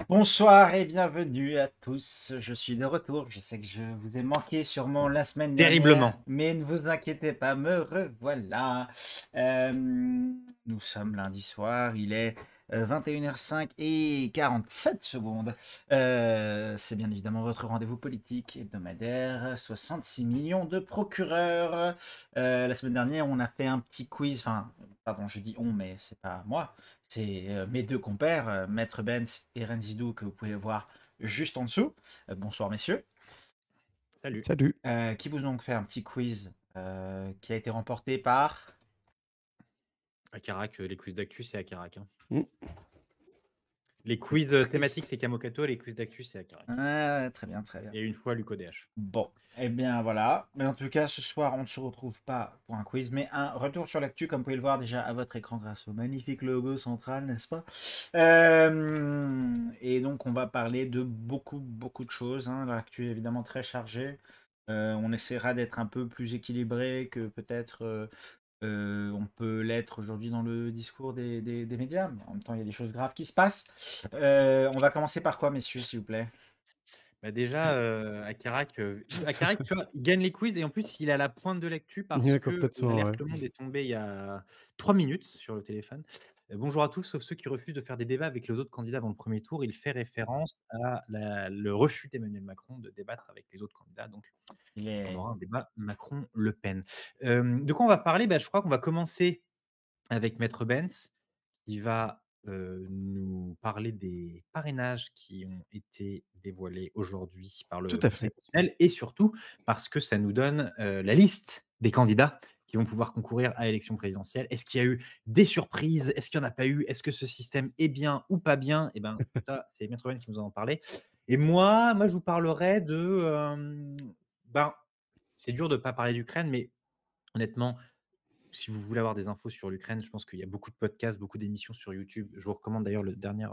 Bonsoir et bienvenue à tous. Je suis de retour. Je sais que je vous ai manqué sûrement la semaine dernière, Terriblement. mais ne vous inquiétez pas, me revoilà. Nous sommes lundi soir, il est 21h05 et 47 secondes. C'est bien évidemment votre rendez-vous politique hebdomadaire. 66 millions de procureurs. La semaine dernière, on a fait un petit quiz. Enfin, pardon, je dis on, mais c'est pas moi. C'est mes deux compères, Maître Benz et Renzidou, que vous pouvez voir juste en dessous. Bonsoir messieurs. Salut. Salut. Qui vous donc fait un petit quiz qui a été remporté par... Akarac, les quiz d'actu, c'est Akarac, hein. Mmh. Les quiz, thématiques, Quiz. c'est Kamokato, les quiz d'actu, c'est Akarac. Ah, très bien, très bien. Et une fois Luc ODH. Bon, eh bien voilà. Mais en tout cas, ce soir, on ne se retrouve pas pour un quiz, mais un retour sur l'actu, comme vous pouvez le voir déjà à votre écran grâce au magnifique logo central, n'est-ce pas? Et donc, on va parler de beaucoup de choses, hein. L'actu est évidemment très chargée. On essaiera d'être un peu plus équilibré que peut-être on peut l'être aujourd'hui dans le discours des médias. Mais en même temps, il y a des choses graves qui se passent. On va commencer par quoi, messieurs, s'il vous plaît? Bah, déjà, Akarac, tu vois, il gagne les quiz et en plus, il est à la pointe de l'actu parce Ouais, que complètement, ouais. l'alerte Le Monde est tombée il y a 3 minutes sur le téléphone. Bonjour à tous, sauf ceux qui refusent de faire des débats avec les autres candidats avant le premier tour. Il fait référence à la le refus d'Emmanuel Macron de débattre avec les autres candidats, donc Il on est... aura un débat Macron-Le Pen. De quoi on va parler? Bah, je crois qu'on va commencer avec Maître Benz, qui va, nous parler des parrainages qui ont été dévoilés aujourd'hui par Tout le à Conseil fait. constitutionnel et surtout parce que ça nous donne, la liste des candidats qui vont pouvoir concourir à l'élection présidentielle. Est-ce qu'il y a eu des surprises? Est-ce qu'il n'y en a pas eu? Est-ce que ce système est bien ou pas bien? Et ben, ça, c'est Maître Benz qui nous en parler. Et moi, je vous parlerai de, ben, c'est dur de ne pas parler d'Ukraine, mais honnêtement, si vous voulez avoir des infos sur l'Ukraine, je pense qu'il y a beaucoup de podcasts, beaucoup d'émissions sur YouTube. Je vous recommande d'ailleurs le dernier,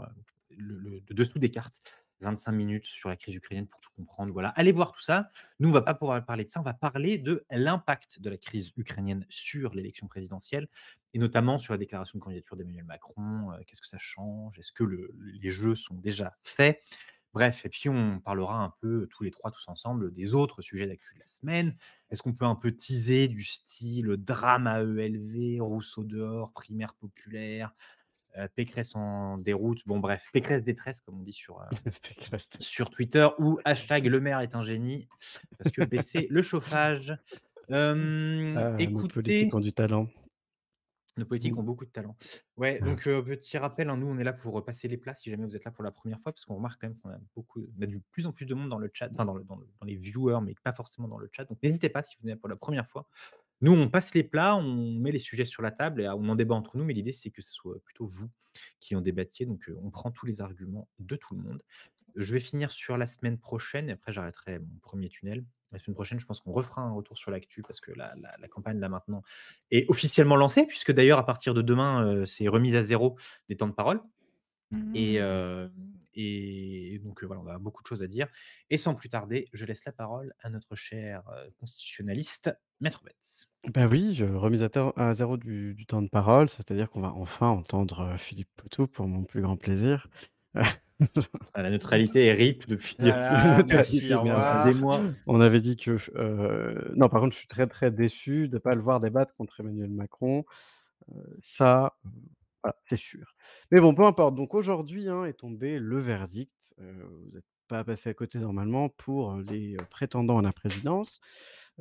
le dessous des cartes, 25 minutes sur la crise ukrainienne pour tout comprendre. Voilà, allez voir tout ça. Nous, on va pas pouvoir parler de ça. On va parler de l'impact de la crise ukrainienne sur l'élection présidentielle et notamment sur la déclaration de candidature d'Emmanuel Macron. Qu'est-ce que ça change? Est-ce que les jeux sont déjà faits? Bref, et puis on parlera un peu tous les 3, tous ensemble, des autres sujets d'actu de la semaine. Est-ce qu'on peut un peu teaser du style drame à ELV, Rousseau dehors, primaire populaire, Pécresse en déroute, bon bref, Pécresse détresse comme on dit Pécresse. sur Twitter ou hashtag le maire est un génie parce que baisser le chauffage. Ah, nos politiques Écoutez, ont du talent. nos politiques Mmh. ont beaucoup de talent. Ouais, Ah, donc petit rappel, hein, nous, on est là pour passer les plats si jamais vous êtes là pour la première fois, parce qu'on remarque quand même qu'on a de plus en plus de monde dans le chat, enfin dans les viewers, mais pas forcément dans le chat. Donc n'hésitez pas si vous venez pour la première fois. Nous, on passe les plats, on met les sujets sur la table et on en débat entre nous, mais l'idée, c'est que ce soit plutôt vous qui en débattiez. Donc on prend tous les arguments de tout le monde. Je vais finir sur la semaine prochaine et après j'arrêterai mon premier tunnel. La semaine prochaine, je pense qu'on refera un retour sur l'actu parce que la campagne, là, maintenant, est officiellement lancée puisque d'ailleurs, à partir de demain, c'est remise à zéro des temps de parole et Mmh. heu et donc voilà, on a beaucoup de choses à dire et sans plus tarder, je laisse la parole à notre cher, constitutionnaliste, Maître Betts. bah, oui, remise à 0 du temps de parole, c'est-à-dire qu'on va enfin entendre, Philippe Poutou pour mon plus grand plaisir. Ah, la neutralité est RIP depuis, Voilà, merci, Neutralité, au merde, des revoir. mois. on avait dit que, non, par contre, je suis très, très déçu de ne pas le voir débattre contre Emmanuel Macron. Ça, voilà, c'est sûr. Mais bon, peu importe. Donc aujourd'hui, hein, est tombé le verdict. Vous n'êtes pas passé à côté normalement pour, les, prétendants à la présidence,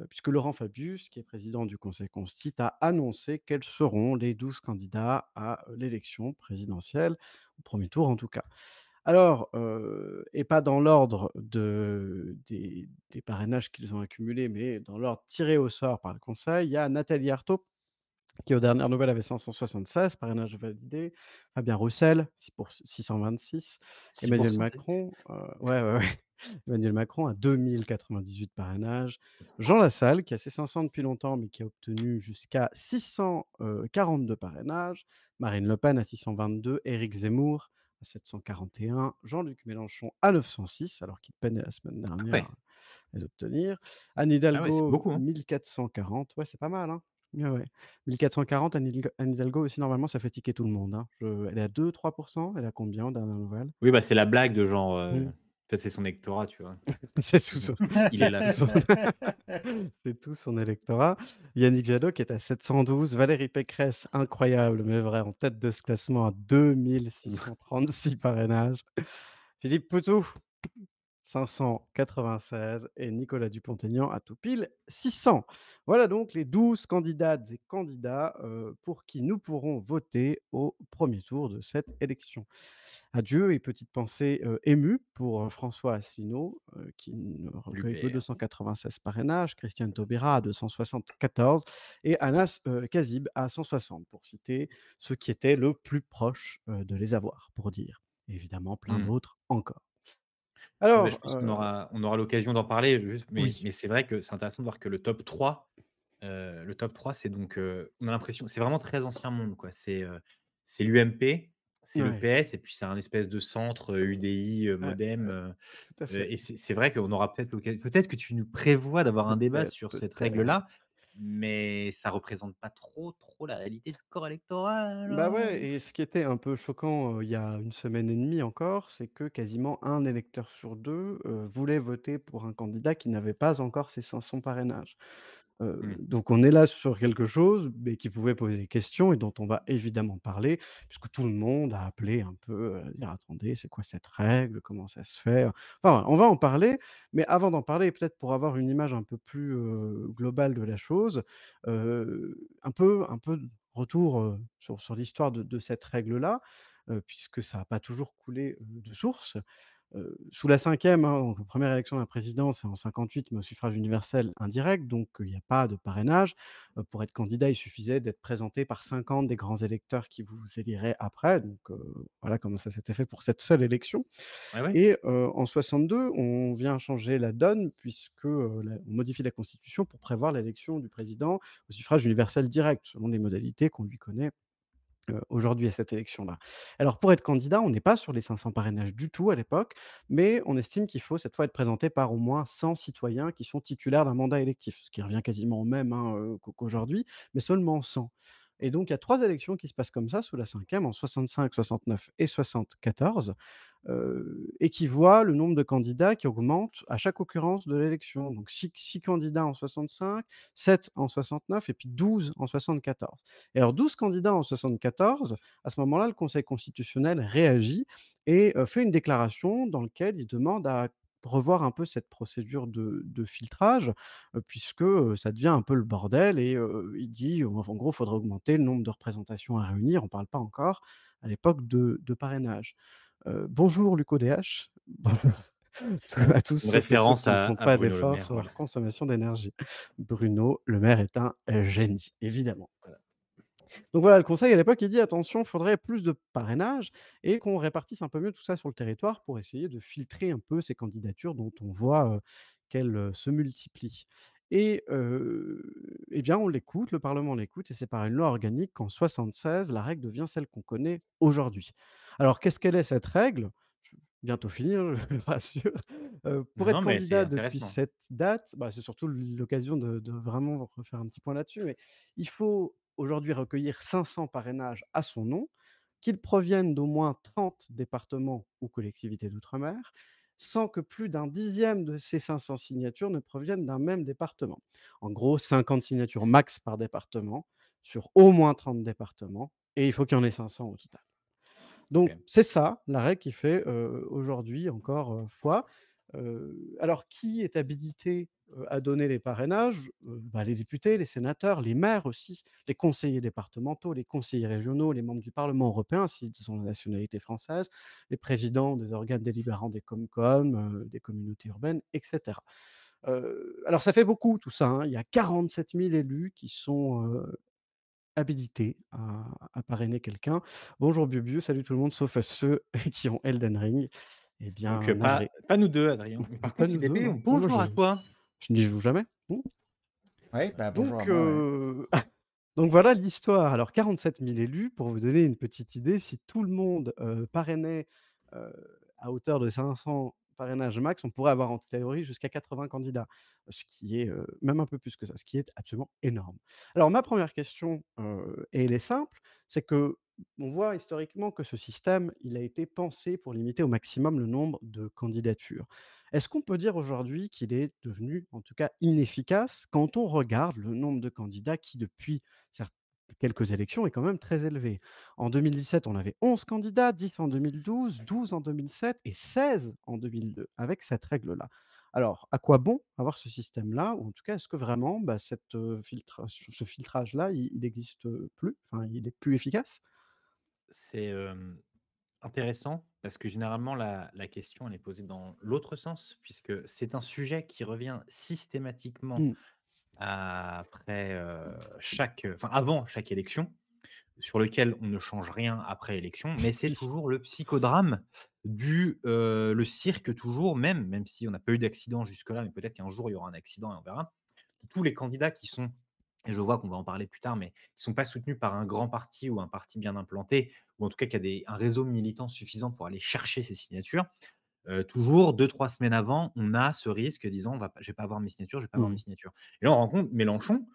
puisque Laurent Fabius, qui est président du Conseil consti, a annoncé quels seront les 12 candidats à, l'élection présidentielle, au premier tour en tout cas. Alors, et pas dans l'ordre des parrainages qu'ils ont accumulés, mais dans l'ordre tiré au sort par le conseil, il y a Nathalie Arthaud qui aux dernières nouvelles avait 576 parrainages validés, Fabien Roussel, pour 626, Emmanuel 6 tu Macron, ouais, ouais, ouais, Emmanuel Macron a 2 098 parrainages, Jean Lassalle qui a ses 500 depuis longtemps, mais qui a obtenu jusqu'à 642 parrainages, Marine Le Pen à 622, Éric Zemmour à 741, Jean-Luc Mélenchon à 906, alors qu'il peinait la semaine Ah dernière ouais, à les obtenir, Anne ah ouais, c'est Hidalgo beaucoup, hein. 1 440, ouais, c'est pas mal, hein? Ouais, ouais. 1440, Anne Hidalgo aussi, normalement, ça fait tiquer tout le monde, hein. Elle est à 2-3%. Elle est à combien aux dernières nouvelles? Oui, bah, c'est la blague de genre, Mmh. peut-être c'est son électorat, tu vois? C'est Ils sous ont son il est c'est là, tout tu son vois? c'est tout son électorat. Yannick Jadot qui est à 712, Valérie Pécresse, incroyable mais vrai, en tête de ce classement à 2 636 parrainages. Philippe Poutou 596 et Nicolas Dupont-Aignan à tout pile 600. Voilà donc les 12 candidates et candidats, pour qui nous pourrons voter au premier tour de cette élection. Adieu et petite pensée, émue pour, François Asselineau, qui ne recueille que L'UPR. 296 parrainages, Christiane Taubira à 274 et Anas, Kazib à 160 pour citer ceux qui étaient le plus proches, de les avoir, pour dire. Et évidemment plein Mmh. d'autres encore. Bah, je Alors, pense qu'on aura l'occasion d'en parler juste mais oui, mais c'est vrai que c'est intéressant de voir que le top 3 c'est donc, on a l'impression c'est vraiment très ancien monde, quoi. C'est l'UMP, c'est le ouais, PS et puis c'est un espèce de centre, UDI, ouais, MODEM, tout à fait. et c'est vrai qu'on aura peut-être l'occasion peut-être que tu nous prévois d'avoir un débat Peut-être, sur cette peut-être. règle-là, mais ça représente pas trop la réalité du corps électoral, Bah, hein? ouais et ce qui était un peu choquant, il y a une semaine et demie encore, c'est que quasiment un électeur sur 2 voulait voter pour un candidat qui n'avait pas encore ses 500 parrainages. Mmh. Donc on est là sur quelque chose, mais qui pouvait poser des questions et dont on va évidemment parler, puisque tout le monde a appelé un peu, dire: «Attendez, c'est quoi cette règle? Comment ça se fait?» Enfin, on va en parler, mais avant d'en parler, peut-être pour avoir une image un peu plus, globale de la chose, un peu de retour, sur l'histoire de cette règle-là, puisque ça a pas toujours coulé, de source. Sous la 5e, hein, donc première élection d'un président, c'est en 58, mais au suffrage universel indirect, donc il y a pas de parrainage. Pour être candidat, il suffisait d'être présenté par 50 des grands électeurs qui vous éliraient après, donc voilà comment ça s'était fait pour cette seule élection Ouais, ouais. et en 62, on vient changer la donne puisque, on modifie la constitution pour prévoir l'élection du président au suffrage universel direct, selon les modalités qu'on lui connaît aujourd'hui à cette élection-là. Alors pour être candidat, on n'est pas sur les 500 parrainages du tout à l'époque, mais on estime qu'il faut cette fois être présenté par au moins 100 citoyens qui sont titulaires d'un mandat électif, ce qui revient quasiment au même, hein, qu'aujourd'hui, mais seulement 100. Et donc il y a 3 élections qui se passent comme ça sous la 5e en 65, 69 et 74 et qui voit le nombre de candidats qui augmente à chaque occurrence de l'élection. Donc six candidats en 65, 7 en 69 et puis 12 en 74. Et alors 12 candidats en 74, à ce moment-là, le Conseil constitutionnel réagit et fait une déclaration dans lequel il demande à revoir un peu cette procédure de filtrage, puisque, ça devient un peu le bordel et il dit, en gros, il faudrait augmenter le nombre de représentations à réunir. On ne parle pas encore à l'époque de parrainage. Bonjour Luc ODH. Bonjour à tous Une sauf à ceux référence qui ne à font à pas Bruno Le d'efforts Maire, sur voilà. leur consommation d'énergie. Bruno Le Maire est un génie, évidemment. Voilà. Donc voilà, le conseil à l'époque, il dit: «Attention, il faudrait plus de parrainage et qu'on répartisse un peu mieux tout ça sur le territoire pour essayer de filtrer un peu ces candidatures dont on voit, qu'elles, se multiplient» et bien, on l'écoute, le parlement l'écoute et c'est par une loi organique qu'en 76, la règle devient celle qu'on connaît aujourd'hui. Alors qu'est-ce qu'elle est cette règle? Je vais bientôt finir, je vous rassure. Pour être Non, mais c'est candidat depuis intéressant. cette date, bah, c'est surtout l'occasion de vraiment refaire un petit point là-dessus, mais il faut aujourd'hui recueillir 500 parrainages à son nom, qu'ils proviennent d'au moins 30 départements ou collectivités d'outre-mer, sans que plus d'un dixième de ces 500 signatures ne proviennent d'un même département. En gros, 50 signatures max par département, sur au moins 30 départements, et il faut qu'il y en ait 500 au total. Donc OK. c'est ça, la règle qui fait, aujourd'hui encore, foi. Alors qui est habilité, à donner les parrainages? Bah, les députés, les sénateurs, les maires aussi, les conseillers départementaux, les conseillers régionaux, les membres du Parlement européen s'ils ont la nationalité française, les présidents des organes délibérants des Comcom, des communautés urbaines et cetera. Alors ça fait beaucoup tout ça, hein. Il y a 47 000 élus qui sont, habilité à parrainer quelqu'un. Bonjour Biu salut tout le monde, sauf à ceux qui ont Elden Ring. Eh Donc, bien, navré. pas nous 2, Adrien. Mais par Pas contre, nous 2, IDP, non. Moi, bonjour à toi. je n'y joue jamais. Mmh. Ouais, bah, bonjour à Donc, moi, ouais. donc voilà l'histoire. Alors 47 000 élus, pour vous donner une petite idée, si tout le monde, parrainait, à hauteur de 500 parrainage max, on pourrait avoir en théorie jusqu'à 80 candidats, ce qui est, même un peu plus que ça, ce qui est absolument énorme. Alors ma première question, et elle est simple, c'est que on voit historiquement que ce système, il a été pensé pour limiter au maximum le nombre de candidatures. Est-ce qu'on peut dire aujourd'hui qu'il est devenu, en tout cas, inefficace quand on regarde le nombre de candidats qui, depuis quelques élections, est quand même très élevé? En 2017, on avait 11 candidats, 10 en 2012, 12 en 2007 et 16 en 2002, avec cette règle-là. Alors, à quoi bon avoir ce système-là? Ou en tout cas, est-ce que vraiment, bah, ce filtrage-là, il n'existe plus? Enfin, il est plus efficace? C'est, intéressant parce que généralement la question elle est posée dans l'autre sens puisque c'est un sujet qui revient systématiquement Mmh. après, avant chaque élection, sur lequel on ne change rien après l'élection, mais c'est Oui. toujours le psychodrame le cirque toujours, même si on n'a pas eu d'accident jusque-là, mais peut-être qu'un jour il y aura un accident et on verra. Tous les candidats qui sont et je vois qu'on va en parler plus tard, mais qui sont pas soutenus par un grand parti ou un parti bien implanté, ou en tout cas qui a un réseau militant suffisant pour aller chercher ces signatures. Toujours 2-3 semaines avant, on a ce risque disant: «Je vais pas avoir mes signatures, je vais pas avoir mes Mmh. signatures» et là, on rencontre Mélenchon,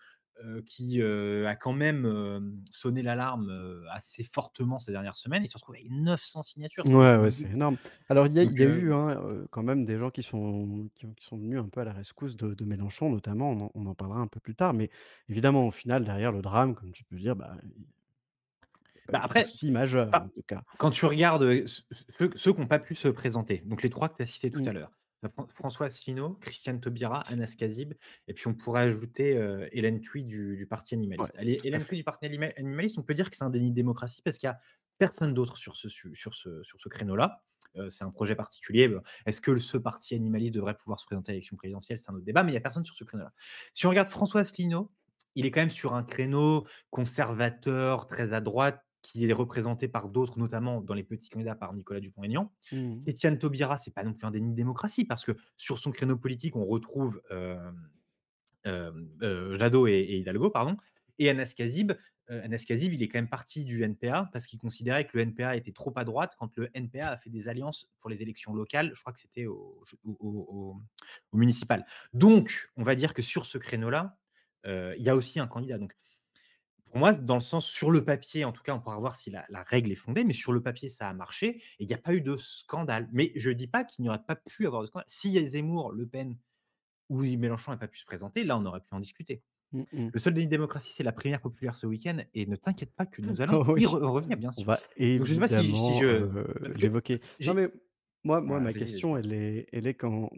qui, a quand même, sonné l'alarme, assez fortement ces dernières semaines. Il se retrouve avec 900 signatures, c'est un Ouais, truc ouais, de c'est dingue. énorme. Alors il Donc y a eu, hein, quand même des gens qui sont venus un peu à la rescousse de Mélenchon notamment, on en parlera un peu plus tard, mais évidemment au final derrière le drame, comme tu peux dire, bah, il n'y a pas bah, eu après, aussi majeur en enfin, tout cas. quand tu regardes, ceux qui ont pas pu se présenter, donc les 3 que tu as cités tout Mmh. à l'heure, tu as François Asselineau, Christiane Taubira, Anas Kazib et puis on pourrait ajouter, Hélène Thuy du parti Ouais, animaliste. Allez, tout à Hélène fait. Thuy du parti animaliste, on peut dire que c'est un déni de démocratie parce qu'il y a personne d'autre sur ce créneau-là. C'est un projet particulier. Est-ce que ce parti animaliste devrait pouvoir se présenter à l'élection présidentielle? C'est un autre débat, mais il y a personne sur ce créneau-là. Si on regarde François Asselineau, il est quand même sur un créneau conservateur, très à droite, qui est représenté par d'autres, notamment dans les petits candidats par Nicolas Dupont-Aignan. Mmh. Étienne Taubira, c'est pas non plus un déni de démocratie parce que sur son créneau politique, on retrouve Jadot et Hidalgo, pardon. Et Anas Kazib, il est quand même parti du NPA parce qu'il considérait que le NPA était trop à droite quand le NPA a fait des alliances pour les élections locales. Je crois que c'était au municipal. Donc, on va dire que sur ce créneau-là, il y a aussi un candidat. Donc, pour moi, dans le sens, sur le papier, en tout cas, on pourra voir si la règle est fondée, mais sur le papier, ça a marché et il n'y a pas eu de scandale. Mais je ne dis pas qu'il n'y aurait pas pu avoir de scandale. S'il y a Zemmour, Le Pen ou Mélenchon n'a pas pu se présenter, là, on aurait pu en discuter. Mmh mh. Le seul déni de démocratie, c'est la primaire populaire ce week-end et ne t'inquiète pas que nous allons Oh y oui, revenir, bien on sûr. va Donc je ne sais pas si évidemment, je parce que l'évoquer. Non j'ai mais moi voilà, ma vas-y, vas-y. question elle est quand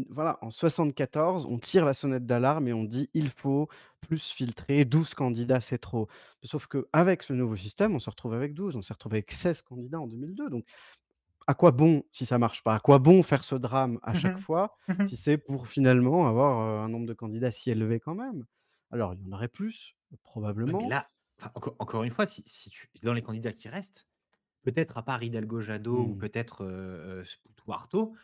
voilà, en 74, on tire la sonnette d'alarme et on dit: «Il faut plus filtrer, 12 candidats, c'est trop». Sauf qu'avec ce nouveau système, on se retrouve avec 12, on s'est retrouvé avec 16 candidats en 2002, donc à quoi bon si ça marche pas? À quoi bon faire ce drame à chaque Mmh fois mh. si c'est pour finalement avoir, un nombre de candidats si élevé quand même? Alors il y en aurait plus, Ouais, mais probablement. là, enfin, encore une fois, si dans les candidats qui restent, peut-être à part Hidalgo, Jadot ou Mmh. peut-être, Spoutou, Artaud,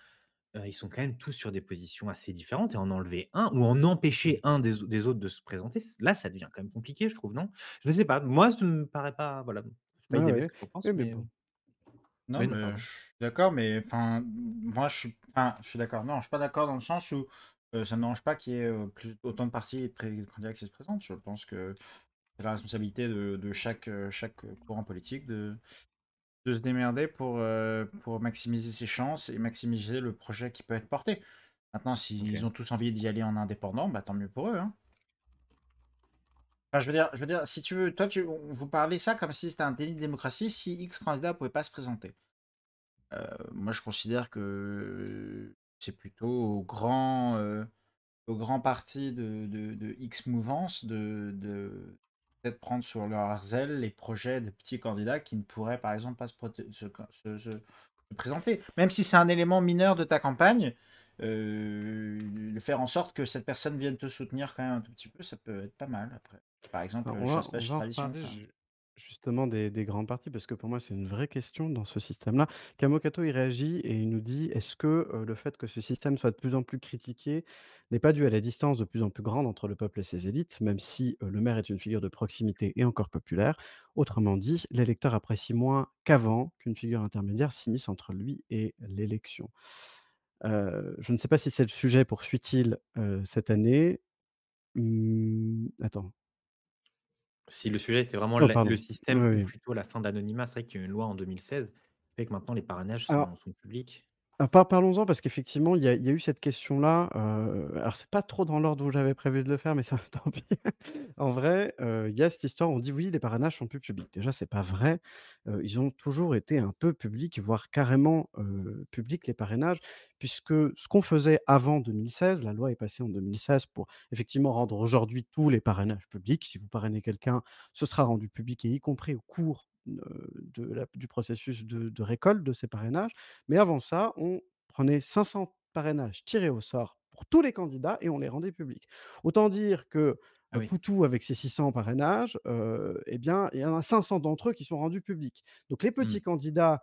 ils sont quand même tous sur des positions assez différentes et en enlever un ou en empêcher un des autres de se présenter, là, ça devient quand même compliqué, je trouve, non? Je ne sais pas, moi, ça me paraît pas voilà, je sais pas Ah IDB ce ouais. que tu en penses, Oui mais mais bon. Non, oui, non, mais pardon. je suis d'accord, mais enfin, moi, je suis d'accord. Non, je suis pas d'accord dans le sens où ça ne me dérange pas qu'il y ait autant de partis et de candidats qui se présentent. Je pense que c'est la responsabilité de chaque courant politique de se démerder pour maximiser ses chances et maximiser le projet qui peut être porté. Maintenant, s'ils OK. ont tous envie d'y aller en indépendant, bah, tant mieux pour eux, hein. Enfin, je veux dire, si tu veux, toi, vous parlez ça comme si c'était un déni de démocratie si X candidats ne pouvaient pas se présenter. Moi, je considère que c'est plutôt au grand parti de X mouvance de peut-être prendre sur leurs ailes les projets de petits candidats qui ne pourraient, par exemple, pas se présenter. Même si c'est un élément mineur de ta campagne, de faire en sorte que cette personne vienne te soutenir quand même un tout petit peu, ça peut être pas mal après. Par exemple, Alors on Chasse Pêche va en Tradition, reparler enfin. justement des grands partis parce que pour moi c'est une vraie question dans ce système-là. Kamokato il réagit et il nous dit: «Est-ce que, le fait que ce système soit de plus en plus critiqué n'est pas dû à la distance de plus en plus grande entre le peuple et ses élites, même si, le maire est une figure de proximité et encore populaire? Autrement dit, l'électeur apprécie moins qu'avant qu'une figure intermédiaire s'immisce entre lui et l'élection». Je ne sais pas si c'est le sujet poursuit-il, cette année? Attends. Si le sujet était vraiment Oh le pardon. Oui, système ou oui. plutôt la fin de l'anonymat, c'est vrai qu'il y a eu une loi en 2016 qui fait que maintenant les parrainages Alors sont publics. Parlons-en parce qu'effectivement, il y a eu cette question-là, alors c'est pas trop dans l'ordre où j'avais prévu de le faire, mais ça tant pis. En vrai, il y a cette histoire, on dit: «Oui, les parrainages sont plus publics». Déjà, c'est pas vrai, ils ont toujours été un peu publics, voire carrément, publics, les parrainages, puisque ce qu'on faisait avant 2016, la loi est passée en 2016 pour effectivement rendre aujourd'hui tous les parrainages publics. Si vous parrainez quelqu'un, ce sera rendu public et y compris au cours, du processus de récolte de ces parrainages. Mais avant ça, on prenait 500 parrainages tirés au sort pour tous les candidats et on les rendait publics. Autant dire que, Ah oui. Poutou avec ses 600 parrainages, eh bien, il y en a 500 d'entre eux qui sont rendus publics. Donc les Mmh. petits candidats,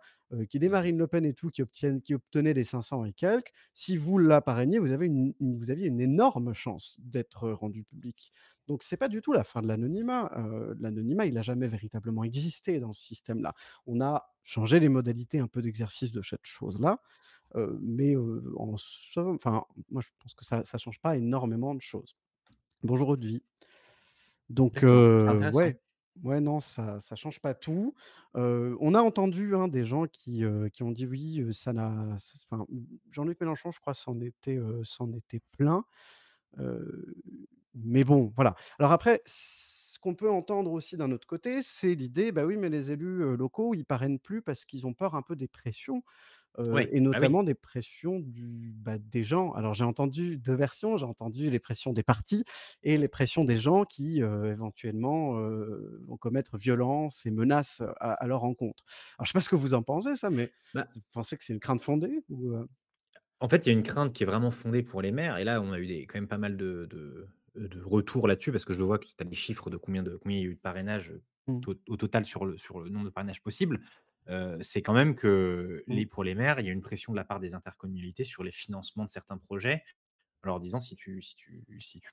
qui des Marine Le Pen et tout, qui obtenaient les 500 et quelques, si vous la parrainiez, vous aviez une énorme chance d'être rendu public. Donc c'est pas du tout la fin de l'anonymat. L'anonymat, il n'a jamais véritablement existé dans ce système-là. On a changé les modalités un peu d'exercice de cette chose-là, mais en somme, enfin, moi, je pense que ça change pas énormément de choses. Bonjour Audevie. Donc D'accord, c'est intéressant. ouais, ouais, non, ça change pas tout. On a entendu, hein, des gens qui ont dit: «Oui, ça n'a» ç enfin, Jean-Luc Mélenchon, je crois, s'en était plaint. Heu, mais bon, voilà. Alors après, ce qu'on peut entendre aussi d'un autre côté, c'est l'idée: «Bah oui, mais les élus, locaux, ils parrainent plus parce qu'ils ont peur un peu des pressions». Ouais, Et bah oui. notamment des pressions des gens. Alors j'ai entendu 2 versions, j'ai entendu les pressions des partis et les pressions des gens qui, éventuellement, vont commettre violences et menaces à leur encontre. Alors je sais pas ce que vous en pensez ça, mais Bah, vous pensez que c'est une crainte fondée ou? en fait, il y a une crainte qui est vraiment fondée pour les maires et là, on a eu des quand même pas mal de retours là-dessus parce que je vois que tu as des chiffres de combien il y a eu de parrainages, Mmh, au total sur le nombre de parrainages possibles. C'est quand même que mmh, pour les maires, il y a une pression de la part des intercommunalités sur les financements de certains projets en leur disant: «Si tu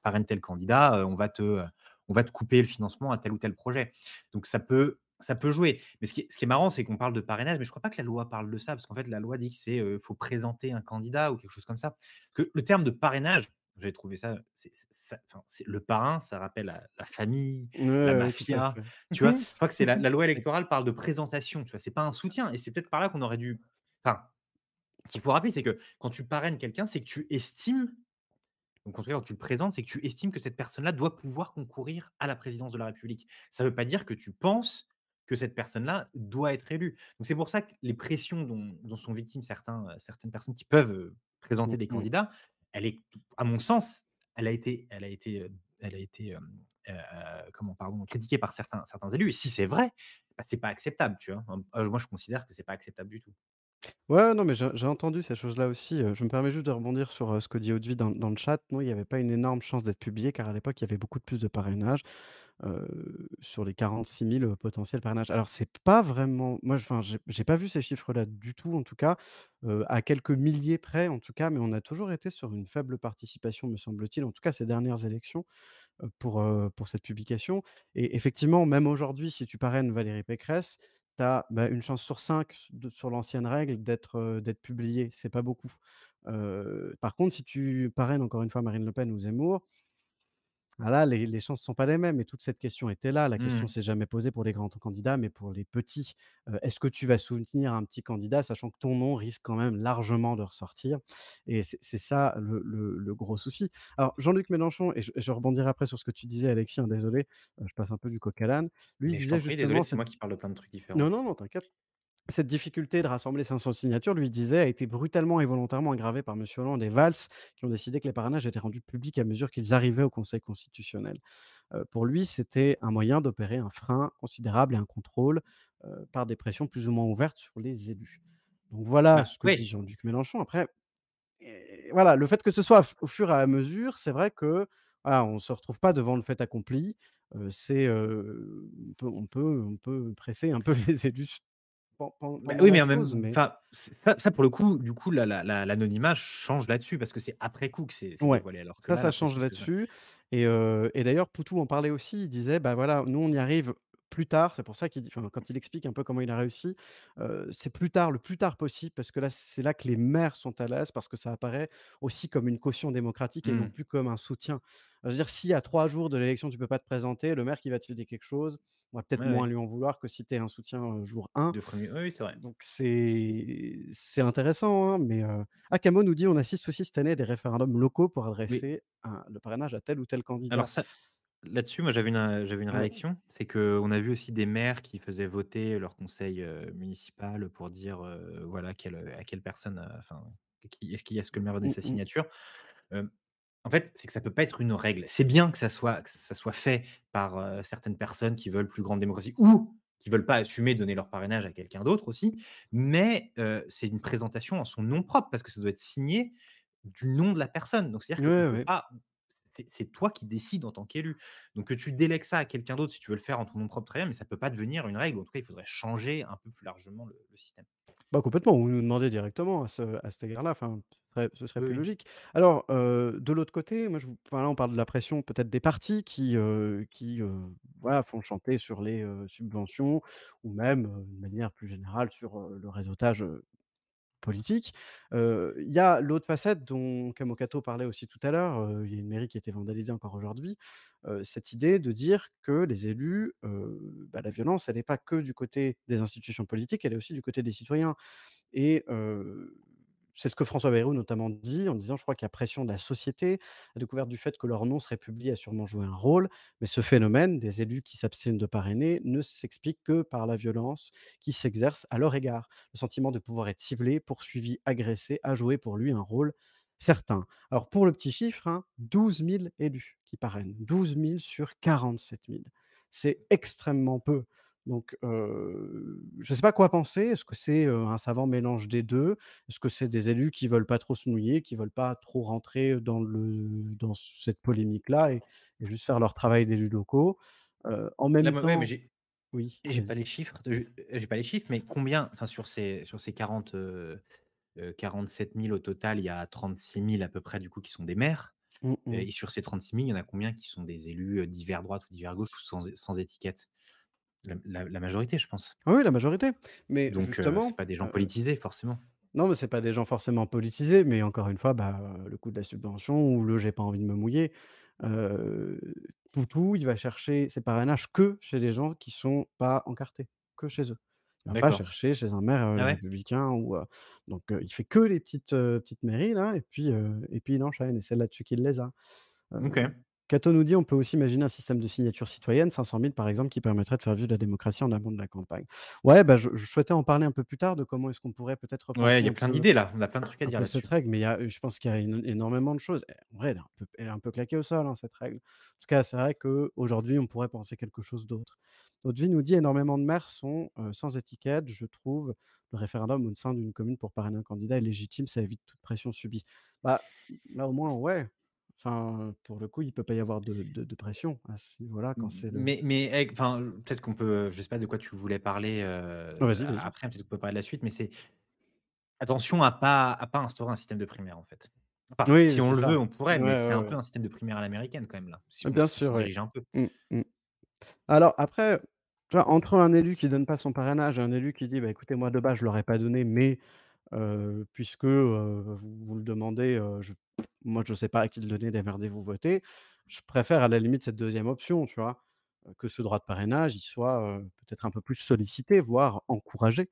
parraines tel candidat, on va te couper le financement à tel ou tel projet». Donc ça peut jouer. Mais ce qui est marrant, c'est qu'on parle de parrainage, mais je crois pas que la loi parle de ça, parce qu'en fait, la loi dit que faut présenter un candidat ou quelque chose comme ça. Que le terme de parrainage, j'avais trouvé ça, c'est ça enfin, c'est le parrain, ça rappelle la famille, la ouais, ouais, tout à mafia, fait. tu vois? Je crois que c'est la loi électorale parle de présentation, tu vois? C'est pas un soutien et c'est peut-être par là qu'on aurait dû enfin, qu'il faut rappeler, c'est que quand tu parraines quelqu'un, c'est que tu estimes donc, en tout cas, quand tu le présentes, c'est que tu estimes que cette personne-là doit pouvoir concourir à la présidence de la République. Ça ne veut pas dire que tu penses que cette personne-là doit être élue. Donc, c'est pour ça que les pressions dont sont victimes certaines personnes qui peuvent Mmh présenter des mh. candidats, elle est, à mon sens, elle a été comment, pardon, critiquée par certains élus. Et si c'est vrai, bah, c'est pas acceptable, tu vois. Moi, je considère que c'est pas acceptable du tout. Ouais, non, mais j'ai entendu ces choses-là aussi, je me permets juste de rebondir sur, ce que dit Audevie dans le chat. Non, il y avait pas une énorme chance d'être publié car à l'époque, il y avait beaucoup plus de parrainages. Sur les 46 000, potentiels parrainages. Alors c'est pas vraiment moi, enfin, j'ai pas vu ces chiffres-là du tout en tout cas, à quelques milliers près en tout cas, mais on a toujours été sur une faible participation me semble-t-il, en tout cas ces dernières élections, pour cette publication et effectivement, même aujourd'hui, si tu parraines Valérie Pécresse, tu as, bah, une chance sur 5 sur l'ancienne règle d'être publié, c'est pas beaucoup. Par contre, si tu parraines encore une fois Marine Le Pen ou Zemmour, ah là, les chances ne sont pas les mêmes et toute cette question était là. La question Mmh. s'est jamais posée pour les grands candidats, mais pour les petits. Est-ce que tu vas soutenir un petit candidat, sachant que ton nom risque quand même largement de ressortir? Et c'est ça le gros souci. Alors Jean-Luc Mélenchon et je rebondirai après sur ce que tu disais Alexis, hein, désolé, je passe un peu du coq à l'âne. Lui, il Mais je t'en disait prie, désolé, justement c'est cette moi qui parle de plein de trucs non, différents. non, non, t'inquiète. Cette difficulté de rassembler 500 signatures, lui disait, a été brutalement et volontairement aggravée par monsieur Hollande et Valls, qui ont décidé que les parrainages étaient rendus publics à mesure qu'ils arrivaient au Conseil constitutionnel. Pour lui, c'était un moyen d'opérer un frein considérable et un contrôle, par des pressions plus ou moins ouvertes sur les élus. Donc voilà Bah, ce que dit oui. Jean-Luc Mélenchon. Après, voilà, le fait que ce soit au fur et à mesure, c'est vrai que, voilà, on ne se retrouve pas devant le fait accompli. On peut presser un peu les élus Bah, pendant oui, la mais en chose, même mais enfin, ça pour le coup, du coup, l'anonymat change là-dessus parce que c'est après coup que c'est ouais, dévoilé alors que ça, là, ça la change pression, c'est ça. là-dessus et d'ailleurs Poutou en parlait aussi. Il disait: «Bah, voilà, nous on y arrive plus tard. C'est pour ça qu'il dit enfin, quand il explique un peu comment il a réussi, c'est plus tard, le plus tard possible parce que là, c'est là que les maires sont à l'aise parce que ça apparaît aussi comme une caution démocratique et non Mmh. plus comme un soutien. Je veux dire, si à 3 jours de l'élection, tu peux pas te présenter, le maire qui va te filer quelque chose, on va peut-être Ouais, moins ouais. lui en vouloir que si tu es un soutien, jour 1. De 1 oui, oui, c'est vrai. Donc c'est intéressant, hein, mais Camo nous dit: «On assiste aussi cette année à des référendums locaux pour Oui. adresser le parrainage à tel ou tel Alors candidat». ça là-dessus, moi, j'avais une Ouais. réaction. C'est qu'on a vu aussi des maires qui faisaient voter leur conseil, municipal pour dire, voilà, à quelle personne, enfin, est-ce que le maire va donner Mmh sa mh. signature? Hem, En fait, c'est que ça peut pas être une règle. C'est bien que ça soit fait par, certaines personnes qui veulent plus grande démocratie ou qui veulent pas assumer donner leur parrainage à quelqu'un d'autre aussi, mais c'est une présentation en son nom propre parce que ça doit être signé du nom de la personne. Donc c'est-à-dire qu'on Ouais, peut ouais. pas c'est toi qui décides en tant qu'élu. Donc que tu délègues ça à quelqu'un d'autre si tu veux le faire en ton nom propre, très bien, mais ça peut pas devenir une règle. En tout cas, il faudrait changer un peu plus largement le système. Bah, complètement, ou nous demander directement à cet égard-là, enfin, ce serait Oui, plus oui. logique. Alors, de l'autre côté, moi, enfin, là, on parle de la pression peut-être des partis voilà, font chanter sur les, subventions ou même, de manière plus générale sur, le réseautage, politique. Il y a l'autre facette dont Camocato parlait aussi tout à l'heure, il y a une mairie qui a été vandalisée encore aujourd'hui, cette idée de dire que les élus, la violence, elle n'est pas que du côté des institutions politiques, elle est aussi du côté des citoyens. Et c'est ce que François Bayrou notamment dit en disant: «Je crois qu'il y a pression de la société. La découverte du fait que leur nom serait publié a sûrement joué un rôle, mais ce phénomène des élus qui s'abstiennent de parrainer ne s'explique que par la violence qui s'exerce à leur égard. Le sentiment de pouvoir être ciblé, poursuivi, agressé a joué pour lui un rôle certain». Alors pour le petit chiffre, hein, 12 000 élus qui parrainent, 12 000 sur 47 000. C'est extrêmement peu. Donc, je ne sais pas quoi penser. Est-ce que c'est, un savant mélange des 2? Est-ce que c'est des élus qui veulent pas trop se mouiller, qui veulent pas trop rentrer dans cette polémique-là et juste faire leur travail d'élus locaux? En Là, même moi ouais, mais temps oui, j'ai pas vas-y. les chiffres, j'ai pas les chiffres, mais combien enfin sur ces 47 000 au total, il y a 36 000 à peu près du coup qui sont des maires, Mmh mh. et sur ces 36 000, il y en a combien qui sont des élus, d'hiver droite ou d'hiver gauche ou sans étiquette? La majorité, je pense. Ah oui, la majorité. Mais Donc c'est justement, pas des gens politisés forcément. non, mais c'est pas des gens forcément politisés, mais encore une fois, le coût de la subvention ou le «j'ai pas envie de me mouiller», heu, Poutou, il va chercher ses parrainages que chez les gens qui sont pas encartés, que chez eux. Il va pas D'accord. chercher chez un maire, Ah Les ouais? Républicains ou donc il fait que les petites mairies là et puis il enchaîne et c'est là-dessus qu'il les a. Heu, OK. Cato nous dit: «On peut aussi imaginer un système de signature citoyenne, 500 000 par exemple, qui permettrait de faire vivre la démocratie en amont de la campagne». Ouais, je souhaitais en parler un peu plus tard de comment est-ce qu'on pourrait peut-être Ouais, il repenser y a plein d'idées là, on a plein de trucs à dire cette là-dessus. règle, mais je pense qu'il y a énormément de choses. En vrai, elle est un peu claquée au sol, hein, cette règle. En tout cas, c'est vrai qu'aujourd'hui, on pourrait penser quelque chose d'autre. Notre vie nous dit: «Énormément de maires sont, sans étiquette. Je trouve le référendum au sein d'une commune pour parrainer un candidat est légitime, ça évite toute pression subie». Bah, là, au moins, ouais. Enfin, pour le coup, il peut pas y avoir de pression à ce niveau-là quand c'est le Enfin, peut-être qu'on peut, je sais pas de quoi tu voulais parler, vas-y, vas-y. après, peut-être qu'on peut parler de la suite, mais c'est attention à pas instaurer un système de primaire, en fait. Enfin, Oui, si on c'est le ça. veut, on pourrait, Ouais, mais c'est ouais, un ouais. peu un système de primaire à l'américaine quand même là, Bien si on s'y sûr, oui. dirige un peu. Mmh, mmh. Alors après, tu vois, entre un élu qui donne pas son parrainage et un élu qui dit: «Bah, écoutez, moi, de base, je l'aurais pas donné, mais puisque, vous le demandez, moi, je sais pas à qui le donner, démerdez-vous, votez». Je préfère à la limite cette deuxième option, tu vois? Que ce droit de parrainage, il soit, peut-être un peu plus sollicité, voire encouragé.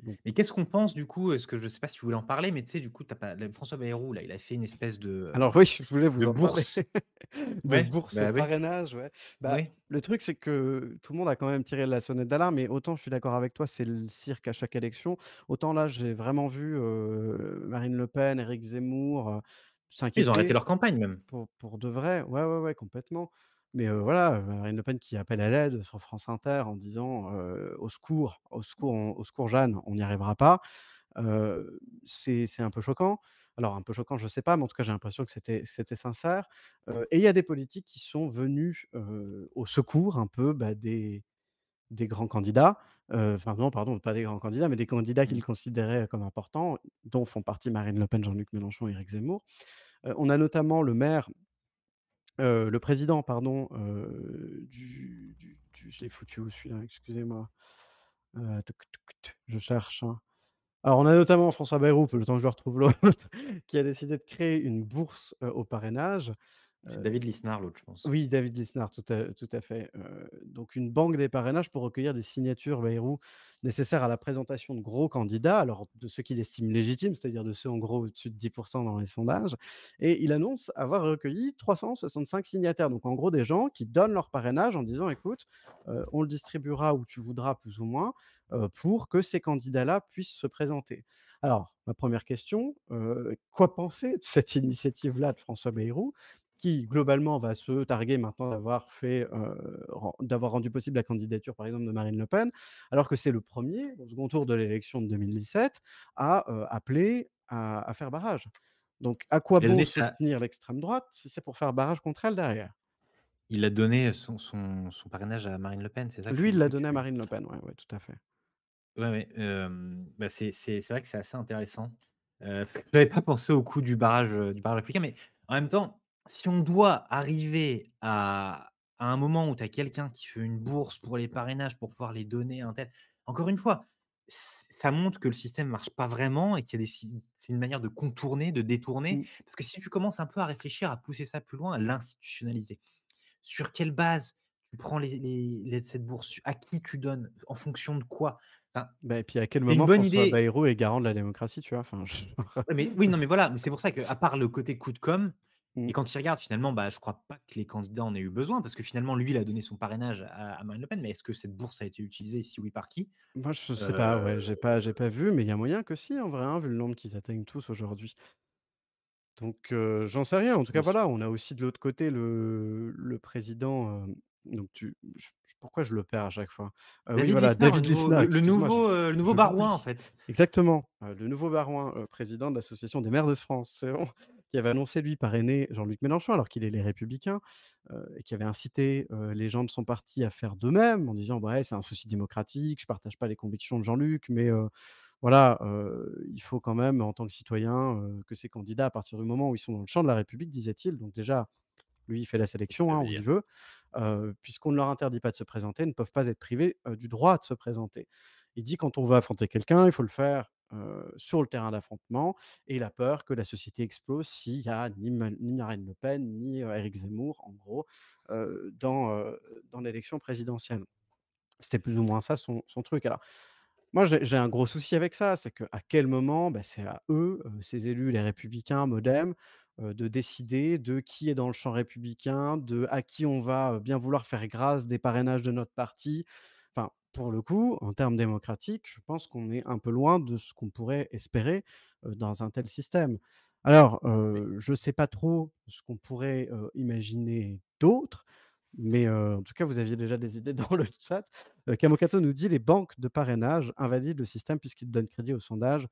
Donc Et qu'est-ce qu'on pense du coup, est-ce que je sais pas si tu voulais en parler, mais tu sais, du coup, tu pas le François Bayrou là, il a fait une espèce alors oui, je voulais de vous en parler. bourse. De Ouais, bourse au bah, oui, parrainage, ouais. oui. Le truc, c'est que tout le monde a quand même tiré la sonnette d'alarme et autant je suis d'accord avec toi, c'est le cirque à chaque élection, autant là, j'ai vraiment vu, Marine Le Pen, Éric Zemmour, Ils ont arrêté s'inquiéter leur campagne même. pour de vrai. Ouais, ouais, ouais, complètement. Mais voilà, Marine Le Pen qui appelle à l'aide sur France Inter en disant, «Au secours, au secours Jeanne, on n'y arrivera pas». C'est un peu choquant. Alors un peu choquant, je sais pas, mais en tout cas, j'ai l'impression que c'était sincère, et il y a des politiques qui sont venus, au secours un peu, des grands candidats, enfin non, pardon, pas des grands candidats, mais des candidats Mmh. qu'ils considéraient comme importants, dont font partie Marine Le Pen, Jean-Luc Mélenchon, Éric Zemmour. On a notamment le maire, le président pardon, je l'ai foutu où celui-là? Excusez-moi. Tuc tuc t je cherche, hein. Alors on a notamment François Bayrou, le temps que je retrouve l'autre, qui a décidé de créer une bourse, au parrainage. C'est David Lisnard, l'autre, je pense. Oui, David Lisnard, tout à fait, donc une banque des parrainages pour recueillir des signatures Bayrou nécessaires à la présentation de gros candidats, alors de ceux qu'il estime légitimes, c'est-à-dire de ceux en gros au-dessus de 10 dans les sondages, et il annonce avoir recueilli 365 signataires. Donc en gros des gens qui donnent leur parrainage en disant: «Écoute, on le distribuera où tu voudras plus ou moins, pour que ces candidats-là puissent se présenter». Alors ma première question, quoi penser de cette initiative-là de François Bayrou? Qui globalement va se targuer maintenant d'avoir fait, d'avoir rendu possible la candidature, par exemple, de Marine Le Pen, alors que c'est le premier au second tour de l'élection de 2017 à, appeler à faire barrage. Donc à quoi Il a bon donné sa soutenir l'extrême droite si c'est pour faire barrage contre elle derrière? il a donné son parrainage à Marine Le Pen, c'est ça Lui, il que l'a donné à tu Marine Le Pen, ouais, ouais, tout à fait. ouais, ouais, bah, c'est vrai que c'est assez intéressant, parce que j'avais pas pensé au coup du barrage républicain, mais en même temps, si on doit arriver à un moment où tu as quelqu'un qui fait une bourse pour les parrainages, pour pouvoir les donner à un tel encore une fois, ça montre que le système marche pas vraiment et qu'il y a des si c'est une manière de contourner, de détourner, Mmh. parce que si tu commences un peu à réfléchir, à pousser ça plus loin, à l'institutionnaliser, sur quelle base tu prends cette bourse? À qui tu donnes? En fonction de quoi? Enfin, Bah et puis à quel c'est une moment bonne François idée. Bayrou est garant de la démocratie, tu vois? Enfin, je Ouais, mais oui, non, mais voilà, mais c'est pour ça qu'à part le côté coup de com' et mmh. quand tu regardes finalement, bah, je crois pas que les candidats en aient eu besoin parce que finalement lui, il a donné son parrainage à Marine Le Pen, mais est-ce que cette bourse a été utilisée? Si oui, par qui? Moi, je sais pas, Heu, ouais, j'ai pas vu, mais il y a moyen que si, en vrai, hein, vu le nombre qu'ils atteignent tous aujourd'hui. Donc j'en sais rien. En tout cas, mais voilà, on a aussi de l'autre côté le président, donc pourquoi je le perds à chaque fois? Oui, David voilà, Lisnard, David Lisnard, excuse-moi, le nouveau je Barouin, en l'oublie. fait. Exactement, le nouveau Barouin, président de l'association des maires de France, c'est bon, qui avait annoncé, lui, parrainer Jean-Luc Mélenchon alors qu'il est les Républicains, et qui avait incité, les gens de son parti à faire de même en disant: «Ouais, c'est un souci démocratique, je partage pas les convictions de Jean-Luc, mais voilà, il faut quand même en tant que citoyen, que ces candidats, à partir du moment où ils sont dans le champ de la République, disait-il, donc déjà, lui, il fait la Qu'est-ce que sélection, ça hein, veut où il dire? veut, puisqu'on ne leur interdit pas de se présenter, ne peuvent pas être privés, du droit de se présenter. Il dit: «Quand on veut affronter quelqu'un, il faut le faire, sur le terrain d'affrontement», et il a peur que la société explose s'il y a ni Marine Le Pen, ni, Éric Zemmour, en gros, dans l'élection présidentielle. C'était plus ou moins ça son truc. Alors moi, j'ai un gros souci avec ça, c'est qu'à quel moment, bah, c'est à eux, ces élus, les Républicains, MoDem, de décider de qui est dans le champ républicain, de à qui on va, bien vouloir faire grâce des parrainages de notre parti. Enfin, pour le coup, en termes démocratiques, je pense qu'on est un peu loin de ce qu'on pourrait espérer, dans un tel système. Alors, Oui. je ne sais pas trop ce qu'on pourrait, imaginer d'autre, mais, en tout cas, vous aviez déjà des idées dans le chat. Kamokato nous dit: «Les banques de parrainage invalident le système puisqu'ils donnent crédit aux sondages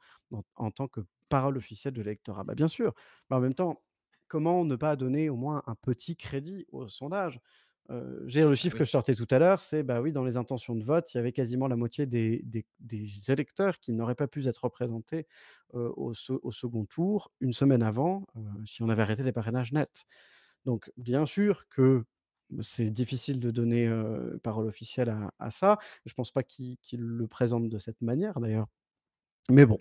en tant que parole officielle de l'électorat». Bah, bien sûr, mais en même temps, comment ne pas donner au moins un petit crédit aux sondages? Je veux dire, le Bah, chiffre que oui. je sortais tout à l'heure, c'est, bah, oui, dans les intentions de vote, il y avait quasiment la moitié des électeurs qui n'auraient pas pu être représentés, au second tour, une semaine avant, si on avait arrêté les parrainages nets. Donc bien sûr que c'est difficile de donner, parole officielle à ça. Je pense pas qu'il le présente de cette manière d'ailleurs. Mais bon.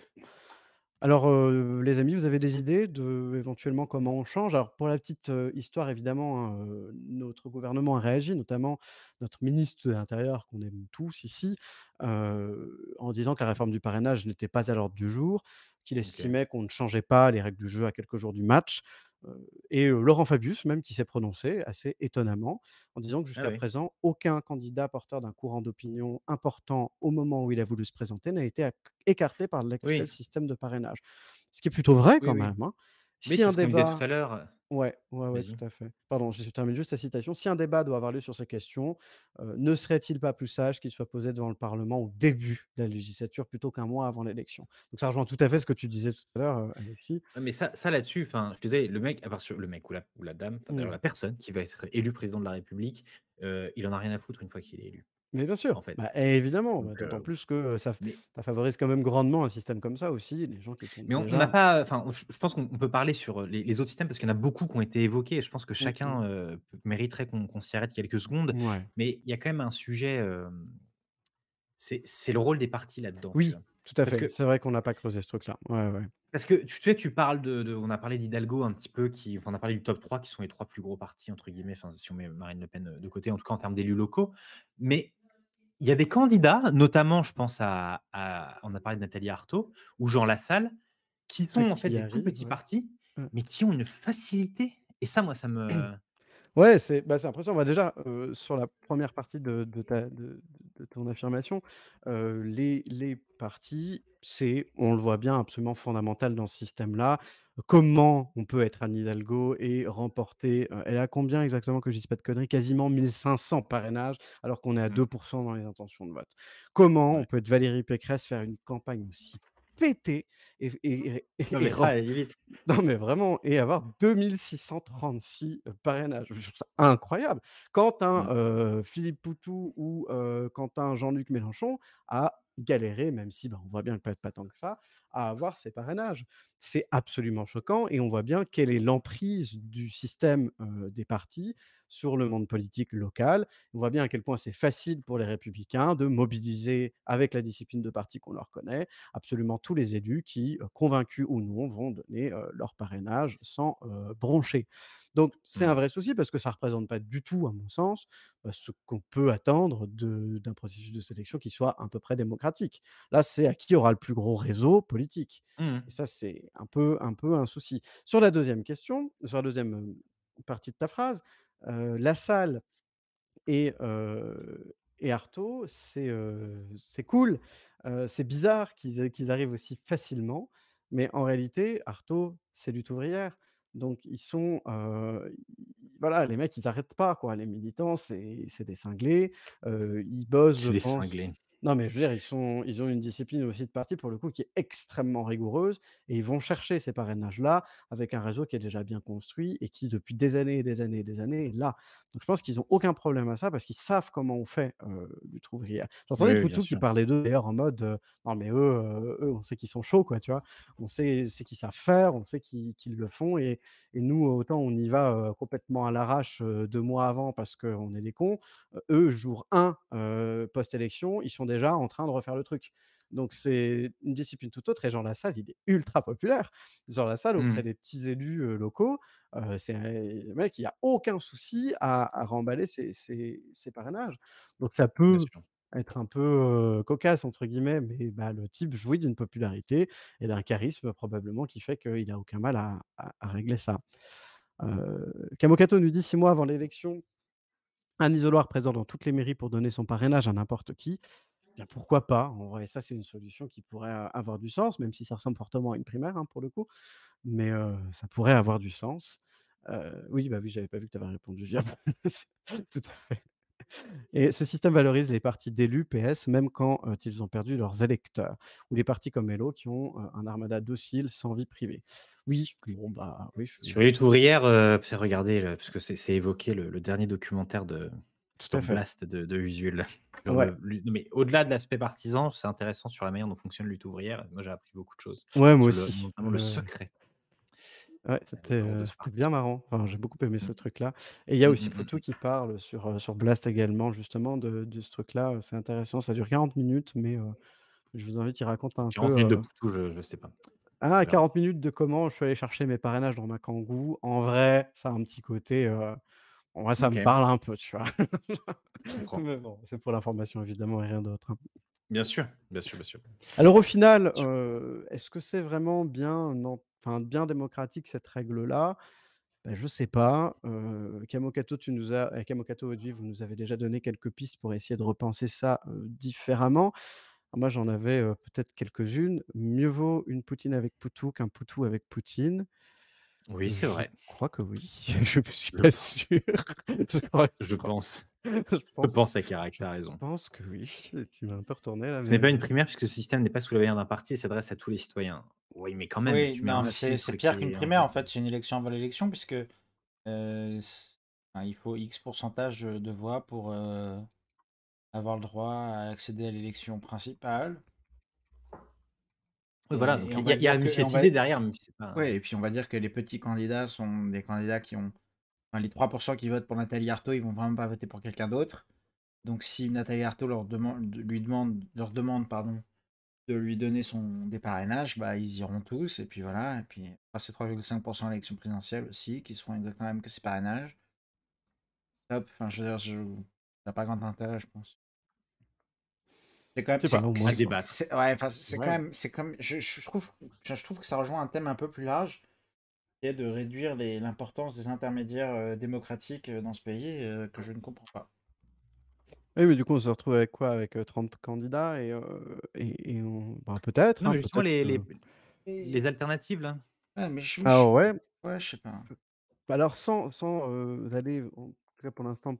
Alors, les amis, vous avez des idées de, éventuellement, comment on change? Alors pour la petite, histoire évidemment, hein, notre gouvernement a réagi, notamment notre ministre de l'intérieur qu'on aime tous ici, en disant que la réforme du parrainage n'était pas à l'ordre du jour, qu'il OK. estimait qu'on ne changeait pas les règles du jeu à quelques jours du match, et Laurent Fabius même qui s'est prononcé assez étonnamment en disant que Ah jusqu'à oui. présent, aucun candidat porteur d'un courant d'opinion important au moment où il a voulu se présenter n'a été écarté par l'actuel Oui, système de parrainage. Ce qui est plutôt vrai oui, quand oui. même, hein. Oui, Si c'est un ce qu'on disait tout débat à l'heure, Ouais, ouais, ouais, vas-y. tout à fait. Pardon, je termine juste la citation. Si un débat doit avoir lieu sur ces questions, ne serait-il pas plus sage qu'il soit posé devant le parlement au début de la législature plutôt qu'un mois avant l'élection? Donc ça rejoint tout à fait ce que tu disais tout à l'heure, Alexis. Ouais, mais ça là-dessus, enfin, je suis désolé, le mec, à part sur le mec ou la dame, enfin d'ailleurs Mmh. la personne qui va être élu président de la République, il en a rien à foutre une fois qu'il est élu. Mais bien en sûr, fait. bah, évidemment, Donc, bah, d'autant plus que, mais ça favorise quand même grandement un système comme ça aussi, les gens qui sont Mais on n'a déjà pas enfin, je pense qu'on peut parler sur, les autres systèmes parce qu'il y en a beaucoup qui ont été évoqués et je pense que mmh mh. chacun, mériterait qu'on s'y arrête quelques secondes. Ouais. Mais il y a quand même un sujet, c'est le rôle des partis là-dedans, tu Oui, vois? tout à Parce fait. que C'est vrai qu'on n'a pas creusé ce truc-là. Ouais, ouais. tu sais, tu parles de on a parlé d'Hidalgo un petit peu on a parlé du top 3 qui sont les 3 plus gros partis entre guillemets, enfin si on met Marine Le Pen, de côté, en tout cas en termes d'élus locaux. Mais il y a des candidats, notamment je pense à on a parlé de Nathalie Arthaud ou Jean Lassalle, qui Ah, sont en fait qui y des tout arrive, petits ouais. partis, Mmh. mais qui ont une facilité et ça moi ça me Ouais, c'est impressionnant. Bah, déjà, sur la première partie de ton affirmation, les partis, c'est, on le voit bien, absolument fondamental dans ce système-là. Comment on peut être Anne Hidalgo et remporter, elle a combien exactement, que je dise pas de conneries? Quasiment 1 500 parrainages, alors qu'on est à mmh, 2 dans les intentions de vote. Comment on ouais. peut être Valérie Pécresse, faire une campagne aussi pétée Non et mais ça, allez vite. non, mais vraiment, et avoir 2 636 parrainages. Je trouve ça incroyable. Quand un, Mmh, Philippe Poutou ou quand un Jean-Luc Mélenchon a galéré, même si, bah, on voit bien que pas tant que ça, à avoir ces parrainages. C'est absolument choquant et on voit bien quelle est l'emprise du système, des partis sur le monde politique local. On voit bien à quel point c'est facile pour les Républicains de mobiliser, avec la discipline de parti qu'on leur connaît, absolument tous les élus qui, convaincus ou non, vont donner, leur parrainage sans, broncher. Donc c'est un mmh, vrai souci parce que ça ne représente pas du tout, à mon sens, ce qu'on peut attendre d'un processus de sélection qui soit à peu près démocratique. Là, c'est à qui aura le plus gros réseau politique mmh et ça, c'est un peu un souci. Sur la deuxième question, sur la deuxième partie de ta phrase, Lassalle et Artaud, c'est cool, c'est bizarre qu'ils arrivent aussi facilement, mais en réalité, Artaud, c'est lutte ouvrière. Donc ils sont, voilà, les mecs, ils arrêtent pas, quoi. Les militants, c'est des cinglés, ils bossent, je C'est des pense. cinglés. Non, mais je veux dire, ils ont une discipline aussi de parti, pour le coup, qui est extrêmement rigoureuse et ils vont chercher ces parrainages-là avec un réseau qui est déjà bien construit et qui, depuis des années et des années et des années, est là. Donc je pense qu'ils ont aucun problème à ça parce qu'ils savent comment on fait, lutte ouvrière. J'entendais Oui, oui, bien Poutou qui sûr. parlait d'eux d'ailleurs en mode, «Non mais eux, on sait qu'ils sont chauds, quoi», tu vois? On sait qu'ils savent faire, on sait qu'ils le font et nous, autant on y va, complètement à l'arrache, 2 mois avant parce qu'on est des cons, eux, jour 1, post-élection, ils sont déjà en train de refaire le truc. Donc c'est une discipline tout autre et Jean Lassalle, il est ultra populaire. Jean Lassalle auprès Mmh, des petits élus, locaux, c'est le mec, il y a aucun souci à remballer ses parrainages. Donc ça bien peut sûr. être un peu, «cocasse» entre guillemets, mais bah, le type jouit d'une popularité et d'un charisme probablement qui fait qu'il a aucun mal à régler ça. Camocato nous dit: «6 mois avant l'élection, un isoloir présent dans toutes les mairies pour donner son parrainage à n'importe qui». Bien pourquoi pas? En vrai, ça c'est une solution qui pourrait avoir du sens, même si ça ressemble fortement à une primaire, hein, pour le coup. Mais ça pourrait avoir du sens. Oui, bah, oui, j'avais pas vu que tu avais répondu. Tout à fait. Et ce système valorise les partis d'élus PS, même quand, ils ont perdu leurs électeurs, ou les partis comme Hello qui ont, un armada docile sans vie privée. Oui, bon, bah, oui, je Sur Lutte ouvrière, fais regarder le parce que c'est évoqué le dernier documentaire tout à sur fait. Blast de Usul. Sur Ouais, le non mais au-delà de l'aspect partisan, c'est intéressant sur la manière dont fonctionne Lutte ouvrière. Moi, j'ai appris beaucoup de choses ouais, moi sur aussi. notamment le secret, Ouais, de ce c'était bien parti. marrant. Enfin, j'ai beaucoup aimé Mmh. ce truc-là et il y a aussi Poutou Mmh. qui parle sur Blast également justement de ce truc-là, c'est intéressant. Ça dure 40 minutes mais je vous invite, il raconte un peu, 40 minutes de Poutou, je sais pas. On verra. 40 minutes de comment je suis allé chercher mes parrainages dans ma Kangoo. En vrai, ça a un petit côté, en vrai, ça me OK, parle un peu, tu vois? je comprends. Mais bon, c'est pour l'information évidemment et rien d'autre, hein. Bien sûr, bien sûr, bien sûr. Alors au final, Bien sûr. est-ce que c'est vraiment bien non enfin bien démocratique cette règle-là? Bah, je sais pas, Camocato Haute-Vie, vous nous avez déjà donné quelques pistes pour essayer de repenser ça, différemment. Moi, j'en avais, peut-être quelques-unes. Mieux vaut une Poutine avec Poutou qu'un Poutou avec Poutine. Oui, c'est Je vrai. crois que oui. Je ne suis Je pas sûr. je pense Je je pense pense à Carac, je tu raison. pense que oui. Tu m'as un peu retourné là, Ce n'est mais pas une primaire puisque ce système n'est pas sous la bannière d'un parti et s'adresse à tous les citoyens. Oui, mais quand même, Oui, tu mets non, un mais c'est filtre pire qui qu'une est un primaire, peu en fait, c'est une élection avant l'élection puisque, c enfin, il faut X pourcentage, de voix avoir le droit à accéder à l'élection principale. Oui, voilà, donc Et on il va y a dire eu que, et on cette va, idée derrière, même si c'est pas ouais, et puis on va dire que les petits candidats sont des candidats qui ont, enfin, les 3% qui votent pour Nathalie Arthaud, ils vont vraiment pas voter pour quelqu'un d'autre. Donc si Nathalie Arthaud leur demande, pardon, de lui donner des parrainages, bah, ils iront tous, et puis voilà, et puis passer 3,5% à l'élection présidentielle aussi, qui seront exactement les mêmes que ces parrainages. Hop, enfin, je veux dire, ça n'a pas grand intérêt, je pense. C'est quand même, Je sais pas, au moins à débattre. ouais, enfin, c'est quand ouais. même, je trouve que ça rejoint un thème un peu plus large, qui est de réduire l'importance des intermédiaires démocratiques dans ce pays, que je ne comprends pas. Oui, mais du coup, on se retrouve avec quoi? Avec, 30 candidats et on bah, peut-être, Non, hein, mais justement peut-être que Et, les alternatives là? ouais, alors ouais, ouais, je sais pas. bah, alors sans, aller en tout cas pour l'instant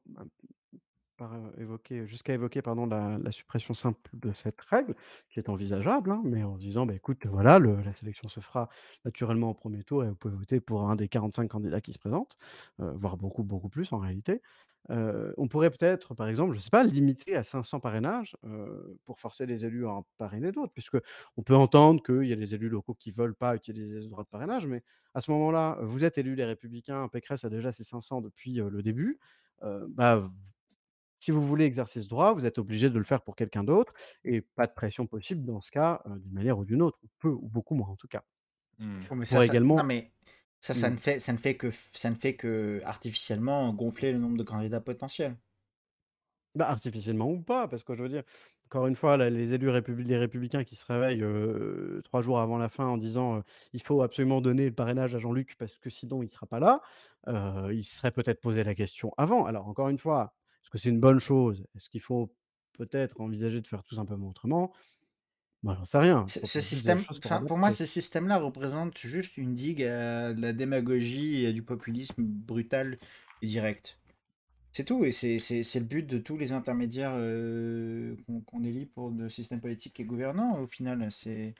évoquer jusqu'à évoquer pardon la suppression simple de cette règle, qui est envisageable, hein, mais en se disant: «Bah, écoute, voilà, la sélection se fera naturellement au premier tour et vous pouvez voter pour un des 45 candidats qui se présentent», voire beaucoup, beaucoup plus en réalité. On pourrait peut-être, par exemple, je sais pas, limiter à 500 parrainages, pour forcer les élus à en parrainer d'autres, puisque on peut entendre qu'il y a des élus locaux qui veulent pas utiliser ce droit de parrainage, mais à ce moment-là, vous êtes élus les Républicains, Pécresse a déjà ses 500 depuis, le début, bah, si vous voulez exercer ce droit, vous êtes obligé de le faire pour quelqu'un d'autre et pas de pression possible dans ce cas, d'une manière ou d'une autre, ou peu ou beaucoup moins en tout cas. Mmh. Oh, mais On pourrait non, également mais mmh, ça ne fait que artificiellement gonfler le nombre de candidats potentiels. bah, artificiellement ou pas, parce que je veux dire, encore une fois, là, les élus les républicains qui se réveillent, 3 jours avant la fin en disant, «Il faut absolument donner le parrainage à Jean-Luc parce que sinon il ne sera pas là», ils se seraient peut-être posé la question avant. Alors encore une fois, est-ce que c'est une bonne chose? Est-ce qu'il faut peut-être envisager de faire tout simplement autrement? Moi, j'en sais rien, je Ce propose juste des système, choses pour enfin, pour moi, adapter. ces systèmes-là représentent juste une digue à de la démagogie et du populisme brutal et direct. C'est tout, et c'est le but de tous les intermédiaires qu'on élit pour le système politique et gouvernant, au final. C'est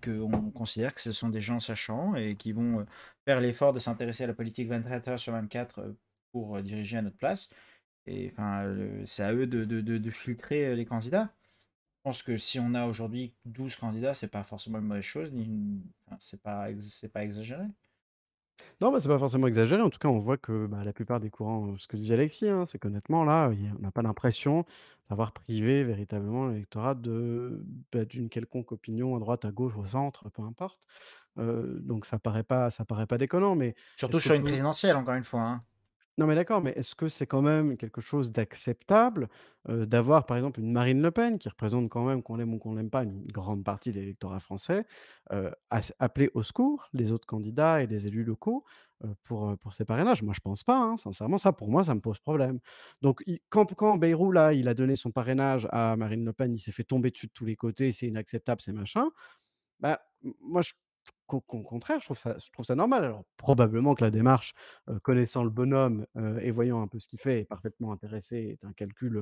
qu'on considère que ce sont des gens sachants et qui vont faire l'effort de s'intéresser à la politique 24 heures sur 24 pour diriger à notre place. Et enfin, c'est à eux de filtrer les candidats. Je pense que si on a aujourd'hui 12 candidats, c'est pas forcément une mauvaise chose, enfin, c'est pas exagéré. Non, bah, c'est pas forcément exagéré. En tout cas, on voit que, bah, la plupart des courants, ce que disait Alexis, hein, c'est qu'honnêtement là, on n'a pas l'impression d'avoir privé véritablement l'électorat bah, d'une quelconque opinion à droite, à gauche, au centre, peu importe. Donc ça paraît pas déconnant, mais Surtout est-ce que sur une tout présidentielle, encore une fois, hein. non, mais d'accord, mais est-ce que c'est quand même quelque chose d'acceptable, d'avoir, par exemple, une Marine Le Pen qui représente quand même, qu'on l'aime ou qu'on l'aime pas, une grande partie de l'électorat français, appeler au secours les autres candidats et les élus locaux, pour ces parrainages? Moi, je pense pas, hein, sincèrement, ça, pour moi, ça me pose problème. Donc quand Bayrou, là, il a donné son parrainage à Marine Le Pen, il s'est fait tomber dessus de tous les côtés, c'est inacceptable, c'est machin. Bah, moi, qu'au contraire, je trouve ça normal. Alors, probablement que la démarche, connaissant le bonhomme, et voyant un peu ce qu'il fait, est parfaitement intéressé, est un calcul,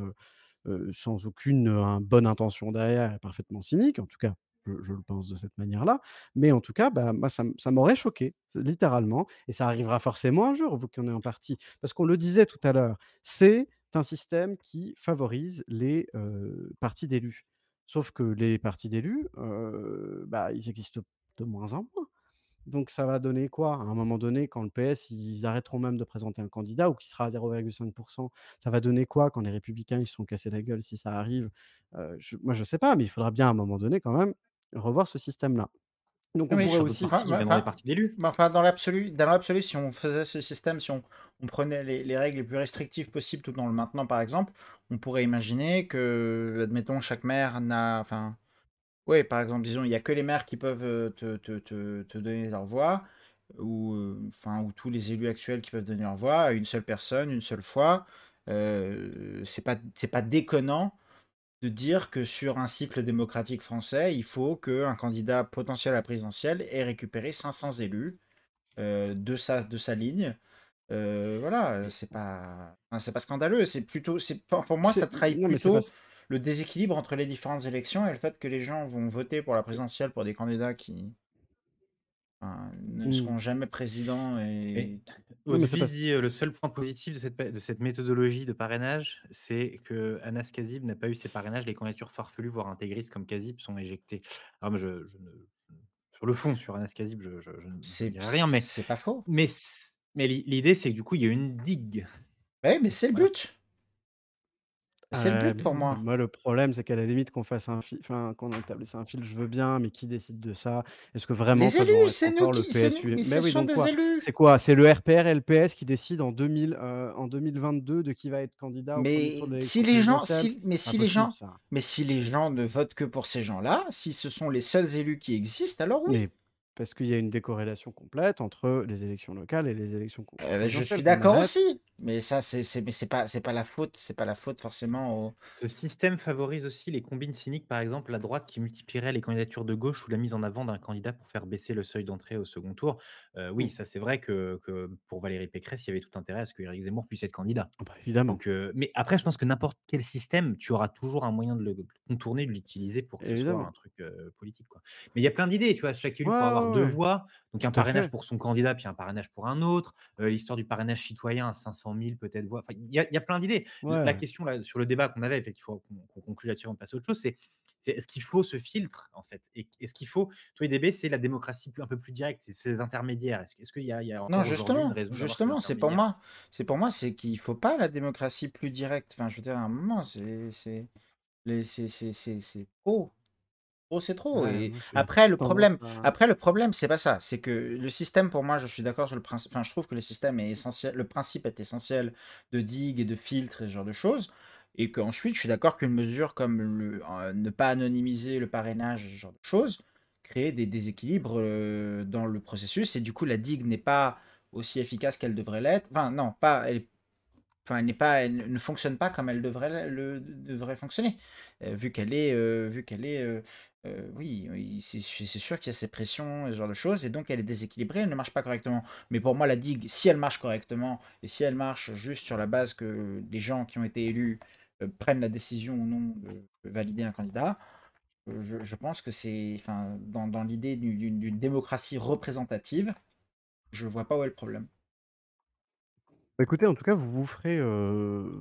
sans aucune, bonne intention derrière et parfaitement cynique. En tout cas, je le pense de cette manière-là. Mais en tout cas, bah, moi, ça m'aurait choqué, littéralement, et ça arrivera forcément un jour, vous qui en êtes en partie. Parce qu'on le disait tout à l'heure, c'est un système qui favorise les, partis d'élus. Sauf que les partis d'élus, bah, ils existent de moins en moins. Donc ça va donner quoi? À un moment donné, quand le PS, ils arrêteront même de présenter un candidat ou qui sera à 0,5, ça va donner quoi quand les Républicains, ils se sont cassés la gueule si ça arrive? Moi, je sais pas, mais il faudra bien à un moment donné quand même revoir ce système-là. Donc Non, on mais pourrait Sur d'autres aussi partis qui viendront des partis d'élus. dans l'absolu, si on faisait ce système, si on prenait les règles les plus restrictives possibles tout en le maintenant, par exemple, on pourrait imaginer que, admettons, chaque maire n'a, enfin, ouais, par exemple, disons, il y a que les maires qui peuvent te donner leur voix, ou enfin, ou tous les élus actuels qui peuvent donner leur voix à une seule personne, une seule fois. C'est pas déconnant de dire que sur un cycle démocratique français, il faut qu'un candidat potentiel à la présidentielle ait récupéré 500 élus de sa ligne. Voilà, Mais c'est pas, enfin, c'est pas scandaleux. C'est plutôt, pour moi, ça c'est trahit non, mais c'est pas plutôt le déséquilibre entre les différentes élections et le fait que les gens vont voter pour la présidentielle pour des candidats qui Enfin, ne Mmh. seront jamais présidents Et et Non, mais c'est Hauteville parce dit, le seul point positif de cette méthodologie de parrainage, c'est qu'Anas Kazib n'a pas eu ses parrainages, les candidatures farfelues, voire intégristes comme Kazib sont éjectées. Alors moi sur le fond, sur Anas Kazib, je ne dirai rien, c'est pas faux. mais l'idée, c'est que du coup, il y a une digue. Ouais, mais c'est le Voilà. but. C'est le but mais pour moi. moi, le problème, c'est qu'à la limite qu'on fasse qu'on établisse un filtre, je veux bien, mais qui décide de ça? Est-ce que vraiment Les ça devrait élus, être c'est nous encore le qui, c'est nous, PSU? mais Mais ce oui, sont donc des quoi? élus. C'est quoi? C'est le RPR et le PS qui décident en 2022 de qui va être candidat au premier tour Mais de si l'élection les gens, présidentielle? Impossible ça. mais si les gens ne votent que pour ces gens-là, si ce sont les seuls élus qui existent, alors oui. Mais parce qu'il y a une décorrélation complète entre les élections locales et les élections Je présidentielles, suis qu'on d'accord arrête. aussi. Mais ça, mais c'est pas la faute, c'est pas la faute forcément au. Ce système favorise aussi les combines cyniques, par exemple, la droite qui multiplierait les candidatures de gauche ou la mise en avant d'un candidat pour faire baisser le seuil d'entrée au second tour. Oui, Mmh. ça c'est vrai que pour Valérie Pécresse, il y avait tout intérêt à ce que Éric Zemmour puisse être candidat. Ah bah, évidemment, Donc, mais après, je pense que n'importe quel système, tu auras toujours un moyen de le contourner, de l'utiliser pour que ce soit un évidemment. truc, politique, quoi. Mais il y a plein d'idées, tu vois? Chaque Ouais, élu pourra avoir ouais, 2 ouais, voix, donc un tout à parrainage fait. pour son candidat, puis un parrainage pour un autre. L'histoire du parrainage citoyen à 500 000 peut-être voix. Enfin, il y a plein d'idées. La Ouais. question là, sur le débat qu'on avait, et qu'il faut qu'on conclue là-dessus avant de passer à autre chose, c'est est-ce qu'il faut ce filtre, en fait? Et est-ce qu'il faut toi, IDB, c'est la démocratie plus un peu plus directe, c'est ces intermédiaires. Est-ce qu'il y a Non, encore aujourd'hui une justement, raison d'avoir ces justement, intermédiaires? c'est pour moi, c'est qu'il faut pas la démocratie plus directe. Enfin, je veux dire, à un moment, c'est trop. Trop, c'est trop. Ouais, Et moi j'ai tendance à après, le problème, c'est pas ça. C'est que le système, pour moi, je suis d'accord sur le principe. Enfin, je trouve que le système est essentiel. Le principe est essentiel de digue et de filtre et ce genre de choses. Et qu'ensuite, je suis d'accord qu'une mesure comme ne pas anonymiser le parrainage, ce genre de choses, crée des déséquilibres dans le processus. Et du coup, la digue n'est pas aussi efficace qu'elle devrait l'être. Enfin, non, pas. Enfin, elle ne fonctionne pas comme elle devrait fonctionner. Vu qu'elle est, oui, oui, c'est sûr qu'il y a ces pressions et ce genre de choses, et donc elle est déséquilibrée, elle ne marche pas correctement. Mais pour moi, la digue, si elle marche correctement, et si elle marche juste sur la base que les gens qui ont été élus prennent la décision ou non de valider un candidat, je pense que c'est, enfin, dans l'idée d'une démocratie représentative, je vois pas où est le problème. bah, écoutez, en tout cas, vous vous ferez,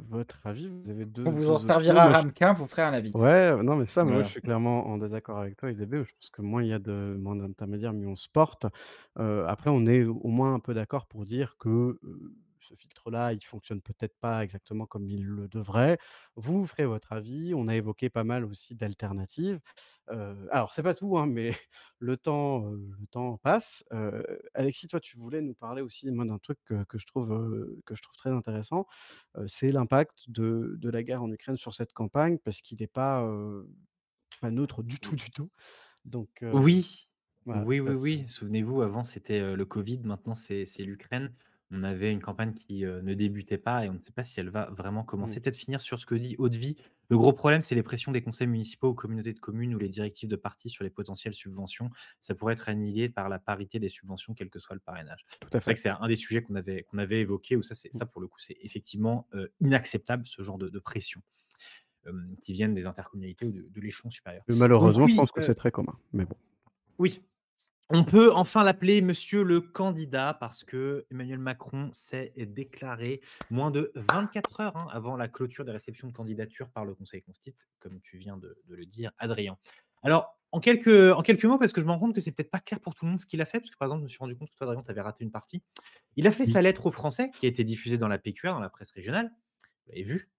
votre avis. Vous avez On vous en deux options. servira à Moi, je ramequin, vous ferez un avis. ouais, non, mais ça, moi, je Voilà. suis clairement en désaccord avec toi, IDB. Je pense que moins d'intermédiaires, mieux on se porte. Après, on est au moins un peu d'accord pour dire que, ce filtre-là, il fonctionne peut-être pas exactement comme il le devrait. Vous ferez votre avis. On a évoqué pas mal aussi d'alternatives. Alors c'est pas tout, hein, mais le temps passe. Alexis, toi, tu voulais nous parler aussi, moi, d'un truc que je trouve très intéressant. C'est l'impact de la guerre en Ukraine sur cette campagne parce qu'il est pas neutre du tout, du tout. Donc Oui, voilà, oui, oui, ça c'est oui. Souvenez-vous, avant, c'était, le covid, maintenant c'est l'Ukraine. On avait une campagne qui, ne débutait pas et on ne sait pas si elle va vraiment mmh, commencer. Peut-être finir sur ce que dit Haute-Vie. Le gros problème, c'est les pressions des conseils municipaux aux communautés de communes ou les directives de partis sur les potentielles subventions. Ça pourrait être annihilé par la parité des subventions, quel que soit le parrainage. tout à C'est vrai fait. que c'est un des sujets qu'on avait évoqué où Mmh. ça pour le coup, c'est effectivement, inacceptable ce genre de pression, qui viennent des intercommunalités ou de l'échelon supérieur. Mais Donc malheureusement, je oui, pense que c'est très commun, mais bon. oui. On peut enfin l'appeler monsieur le candidat parce que Emmanuel Macron s'est déclaré moins de 24 heures, hein, avant la clôture des réceptions de candidatures par le Conseil constitutionnel, comme tu viens de le dire, Adrien. Alors, en quelques mots, parce que je me rends compte que c'est peut-être pas clair pour tout le monde ce qu'il a fait, parce que par exemple, je me suis rendu compte que toi, Adrien, tu avais raté une partie. Il a fait Oui. sa lettre aux Français, qui a été diffusée dans la PQR, dans la presse régionale. Vous l'avez vu.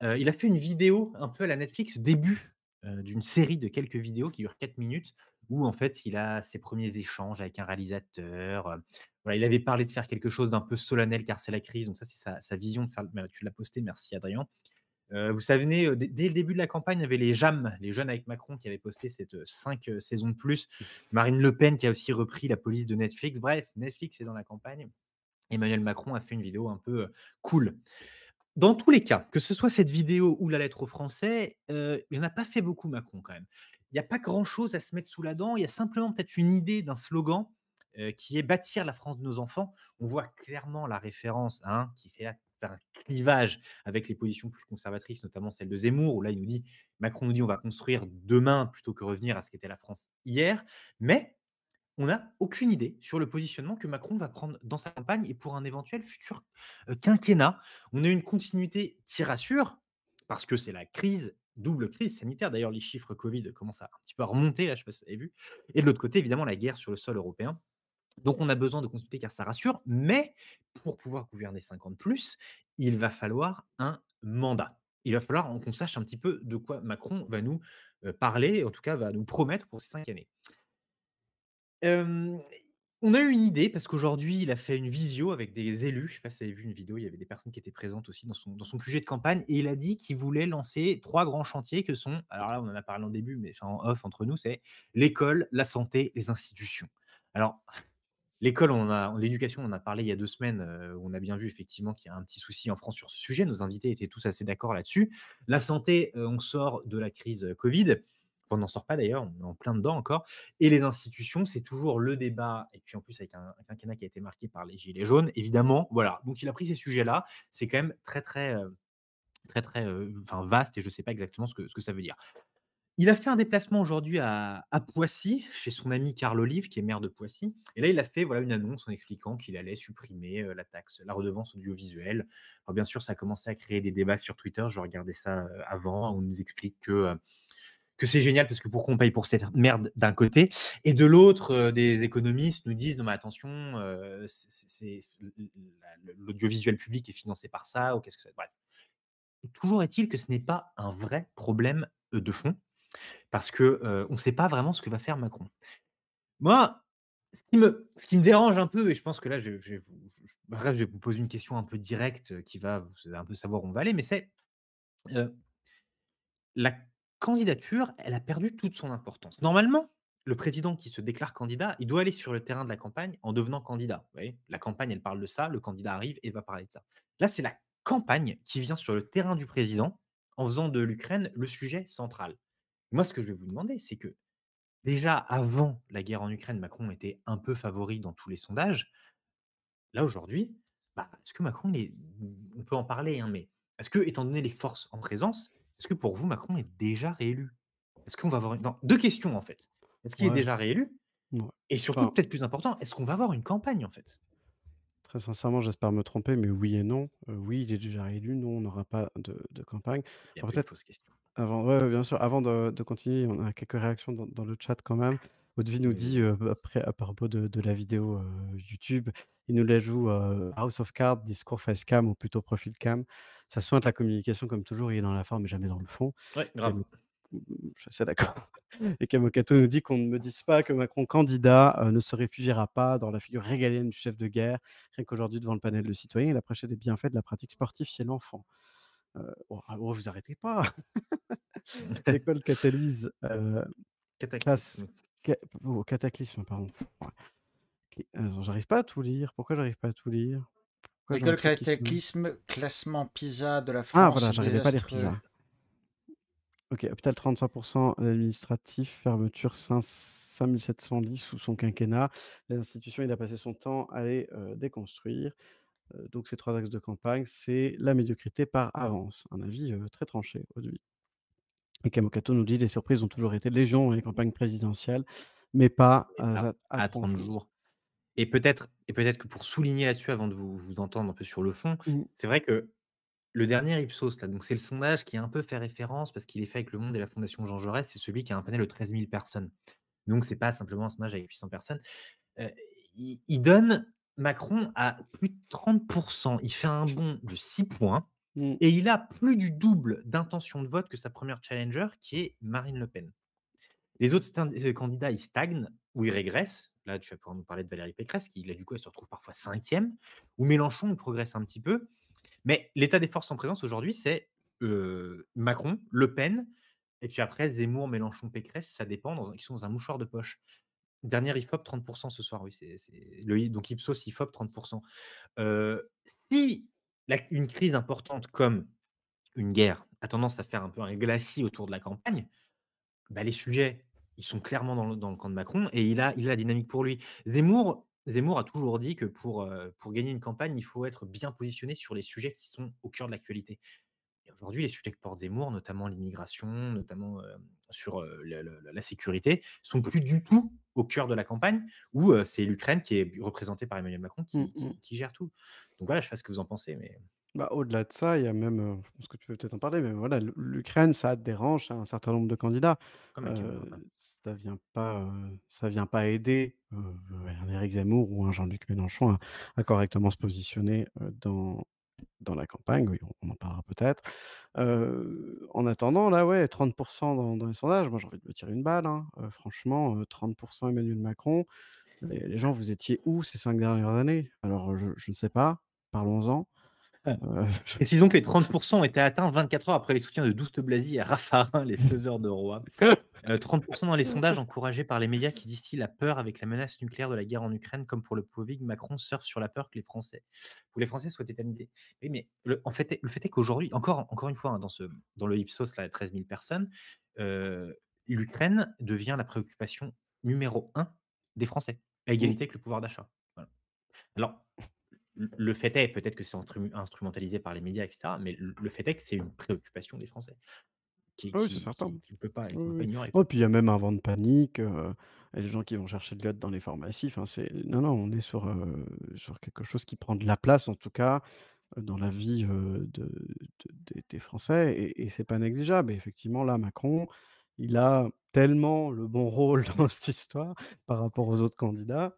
Il a fait une vidéo un peu à la Netflix, début, d'une série de quelques vidéos qui durent 4 minutes, où en fait, il a ses premiers échanges avec un réalisateur, voilà, il avait parlé de faire quelque chose d'un peu solennel car c'est la crise, donc ça, c'est sa vision de faire tu l'as posté, merci Adrien. Vous savez, dès le début de la campagne, il y avait les JAM, les Jeunes avec Macron, qui avaient posté cette, 5 saisons de plus. Marine Le Pen qui a aussi repris la police de Netflix. Bref, Netflix est dans la campagne. Emmanuel Macron a fait une vidéo un peu, cool. Dans tous les cas, que ce soit cette vidéo ou la lettre aux Français, il en a pas fait beaucoup Macron quand même. Il y a pas grand chose à se mettre sous la dent. Il y a simplement peut-être une idée d'un slogan, qui est «Bâtir la France de nos enfants». On voit clairement la référence, hein, qui fait là faire un clivage avec les positions plus conservatrices, notamment celle de Zemmour, où là il nous dit Macron nous dit: «On va construire demain plutôt que revenir à ce qu'était la France hier». Mais on n'a aucune idée sur le positionnement que Macron va prendre dans sa campagne et pour un éventuel futur, quinquennat. On a une continuité qui rassure, parce que c'est la crise, double crise sanitaire. D'ailleurs, les chiffres covid commencent à un petit peu à remonter là, je ne sais pas si vous avez vu, et de l'autre côté, évidemment, la guerre sur le sol européen. Donc on a besoin de continuité car ça rassure, mais pour pouvoir gouverner 5 ans de plus, il va falloir un mandat. Il va falloir qu'on sache un petit peu de quoi Macron va nous, parler, en tout cas va nous promettre pour ces 5 années. Hem, on a eu une idée parce qu'aujourd'hui, il a fait une visio avec des élus. Je ne sais pas si vous avez vu une vidéo, il y avait des personnes qui étaient présentes aussi dans son QG de campagne et il a dit qu'il voulait lancer 3 grands chantiers que sont alors là, on en a parlé en début, mais enfin en off entre nous, c'est l'école, la santé, les institutions. Alors l'école, l'éducation, on en a parlé il y a 2 semaines, où on a bien vu effectivement qu'il y a un petit souci en France sur ce sujet. Nos invités étaient tous assez d'accord là-dessus. La santé, on sort de la crise, covid. Enfin, on n'en sort pas d'ailleurs, on est en plein dedans encore et les institutions, c'est toujours le débat et puis en plus avec un quinquennat qui a été marqué par les gilets jaunes, évidemment, voilà. Donc il a pris ces sujets-là. C'est quand même très, très, très, très, enfin vaste et je ne sais pas exactement ce que ça veut dire. Il a fait un déplacement aujourd'hui à Poissy, chez son ami Carl Olive, qui est maire de Poissy. Et là, il a fait voilà, une annonce en expliquant qu'il allait supprimer la taxe, la redevance audiovisuelle. Alors, bien sûr, ça a commencé à créer des débats sur Twitter. Je regardais ça avant. On nous explique que c'est génial parce que pourquoi on paye pour cette merde d'un côté et de l'autre, des économistes nous disent non mais attention, l'audiovisuel public est financé par ça ou qu'est-ce que c'est. Bref, toujours est-il que ce n'est pas un vrai problème de fond parce que, on ne sait pas vraiment ce que va faire Macron. Moi, ce qui me dérange un peu et je pense que là, je vais bref, je vais vous poser une question un peu directe, qui va vous allez un peu savoir où on va aller, mais c'est, heu, la candidature, elle a perdu toute son importance. Normalement, le président qui se déclare candidat, il doit aller sur le terrain de la campagne en devenant candidat. Vous voyez? La campagne, elle parle de ça, le candidat arrive et va parler de ça. Là, c'est la campagne qui vient sur le terrain du président en faisant de l'Ukraine le sujet central. Moi, ce que je vais vous demander, c'est que déjà, avant la guerre en Ukraine, Macron était un peu favori dans tous les sondages. Là, aujourd'hui, bah, est-ce que Macron, on peut en parler, hein, mais est-ce que, étant donné les forces en présence, est-ce que pour vous, Macron est déjà réélu? Est-ce qu'on va avoir une... non, 2 questions, en fait. Est-ce qu'il est Ouais, déjà réélu? ouais. Et surtout, Enfin, peut-être plus important, est-ce qu'on va avoir une campagne, en fait? très sincèrement, j'espère me tromper, mais oui et non. Oui, il est déjà réélu, non, on n'aura pas de campagne. C'était un Alors peu une peut-être fausse question. avant ouais, ouais, bien sûr, avant de continuer, on a quelques réactions dans le chat quand même. Audevie nous Oui, dit, vas-y. après à propos de la vidéo, YouTube, il nous la joue, House of Cards, discours face cam ou plutôt profil cam. Ça sointe la communication comme toujours, il est dans la forme mais jamais dans le fond. Ouais, grave. Camo mmh, je suis assez d'accord. Et Kamokato nous dit qu'on ne me dise pas que Macron candidat, ne se réfugiera pas dans la figure régalienne du chef de guerre. Rien qu'aujourd'hui devant le panel de citoyens, il a prêché des bienfaits de la pratique sportive chez l'enfant. Oh, vous arrêtez pas! L'école catalyse, classe Cataclysme. ca oh, cataclysme, pardon. Ouais. Attends, j'arrive pas à tout lire. Pourquoi j'arrive pas à tout lire? Pourquoi j'ai un L'école truc qui se Cataclysme, classement PISA de la ah France voilà, j'arrivais pas à lire désastreux. PISA. OK, hôpital 35% administratif, fermeture 5700 lits sous son quinquennat. L'institution, il a passé son temps à les, déconstruire. Donc ces 3 axes de campagne, c'est la médiocrité par avance. Un avis, très tranché, Aude. Et Kamokato nous dit: «Les surprises ont toujours été légion dans les campagnes présidentielles, mais pas Et pas à à 30 30 jours». jours. Et peut-être que pour souligner là-dessus, avant de vous entendre un peu sur le fond, Mmh, c'est vrai que le dernier Ipsos, là, donc c'est le sondage qui a un peu fait référence parce qu'il est fait avec Le Monde et la Fondation Jean Jaurès, c'est celui qui a un panel de 13 000 personnes. Donc c'est pas simplement un sondage avec 800 personnes. Heu, il donne Macron à plus de 30. Il fait un bond de 6 points mmh, et il a plus du double d'intention de vote que sa première challenger qui est Marine Le Pen. Les autres candidats, ils stagnent ou ils régressent. Là, tu vas pouvoir nous parler de Valérie Pécresse qui, là, du coup, elle se retrouve parfois 5e ou Mélenchon, il progresse un petit peu. Mais l'état des forces en présence aujourd'hui, c'est, Macron, Le Pen et puis après Zemmour, Mélenchon, Pécresse, ça dépend qui sont dans un mouchoir de poche. Dernier IFOP 30 ce soir, oui, c'est donc Ipsos IFOP 30. Heu, si une crise importante comme une guerre a tendance à faire un peu un glacis autour de la campagne, bah, les sujets, ils sont clairement dans le camp de Macron et il a la dynamique pour lui. Zemmour a toujours dit que pour gagner une campagne, il faut être bien positionné sur les sujets qui sont au cœur de l'actualité. Et aujourd'hui, les sujets que porte Zemmour, notamment l'immigration, notamment sur la sécurité, sont plus du tout au cœur de la campagne, où c'est l'Ukraine qui est représentée par Emmanuel Macron Mmh mh. qui gère tout. Donc voilà, je sais pas ce que vous en pensez, mais Bah, au-delà de ça, il y a même, je pense que tu peux peut-être en parler, mais voilà, l'Ukraine, ça dérange un certain nombre de candidats. comme la caméra. Ça vient pas aider, un Éric Zemmour ou un Jean-Luc Mélenchon à correctement se positionner, dans la campagne. Oui, on en parlera peut-être. En attendant, là, ouais, 30 dans les sondages, moi, j'ai envie de me tirer une balle, hein. Franchement, 30 Emmanuel Macron, les gens, vous étiez où ces 5 dernières années? Alors, je ne sais pas, parlons-en. Je Précisons que les 30 ont été atteints 24 heures après les soutiens de Douste Blazy et Raffarin, les faiseurs de rois. 30 dans les sondages encouragés par les médias qui distillent la peur avec la menace nucléaire de la guerre en Ukraine, comme pour le Covid, Macron surfe sur la peur que les Français soient tétanisés. Oui, mais le fait est qu'aujourd'hui, encore une fois, hein, dans le Ipsos, là, 13 000 personnes, l'Ukraine devient la préoccupation numéro un des Français, à mmh, égalité avec le pouvoir d'achat. Voilà. Alors, le fait est, peut-être que c'est instrumentalisé par les médias, et cetera, mais le fait est que c'est une préoccupation des Français qui oui, c'est certain. qui ne peut pas Oui, oui. ignorer, Ouais, quoi. puis il y a même un vent de panique, et les gens qui vont chercher de l'aide dans les pharmacies, enfin, c'est non, non, on est sur quelque chose qui prend de la place, en tout cas, dans la vie, des Français et c'est pas négligeable et effectivement, là, Macron, il a tellement le bon rôle dans cette histoire par rapport aux autres candidats,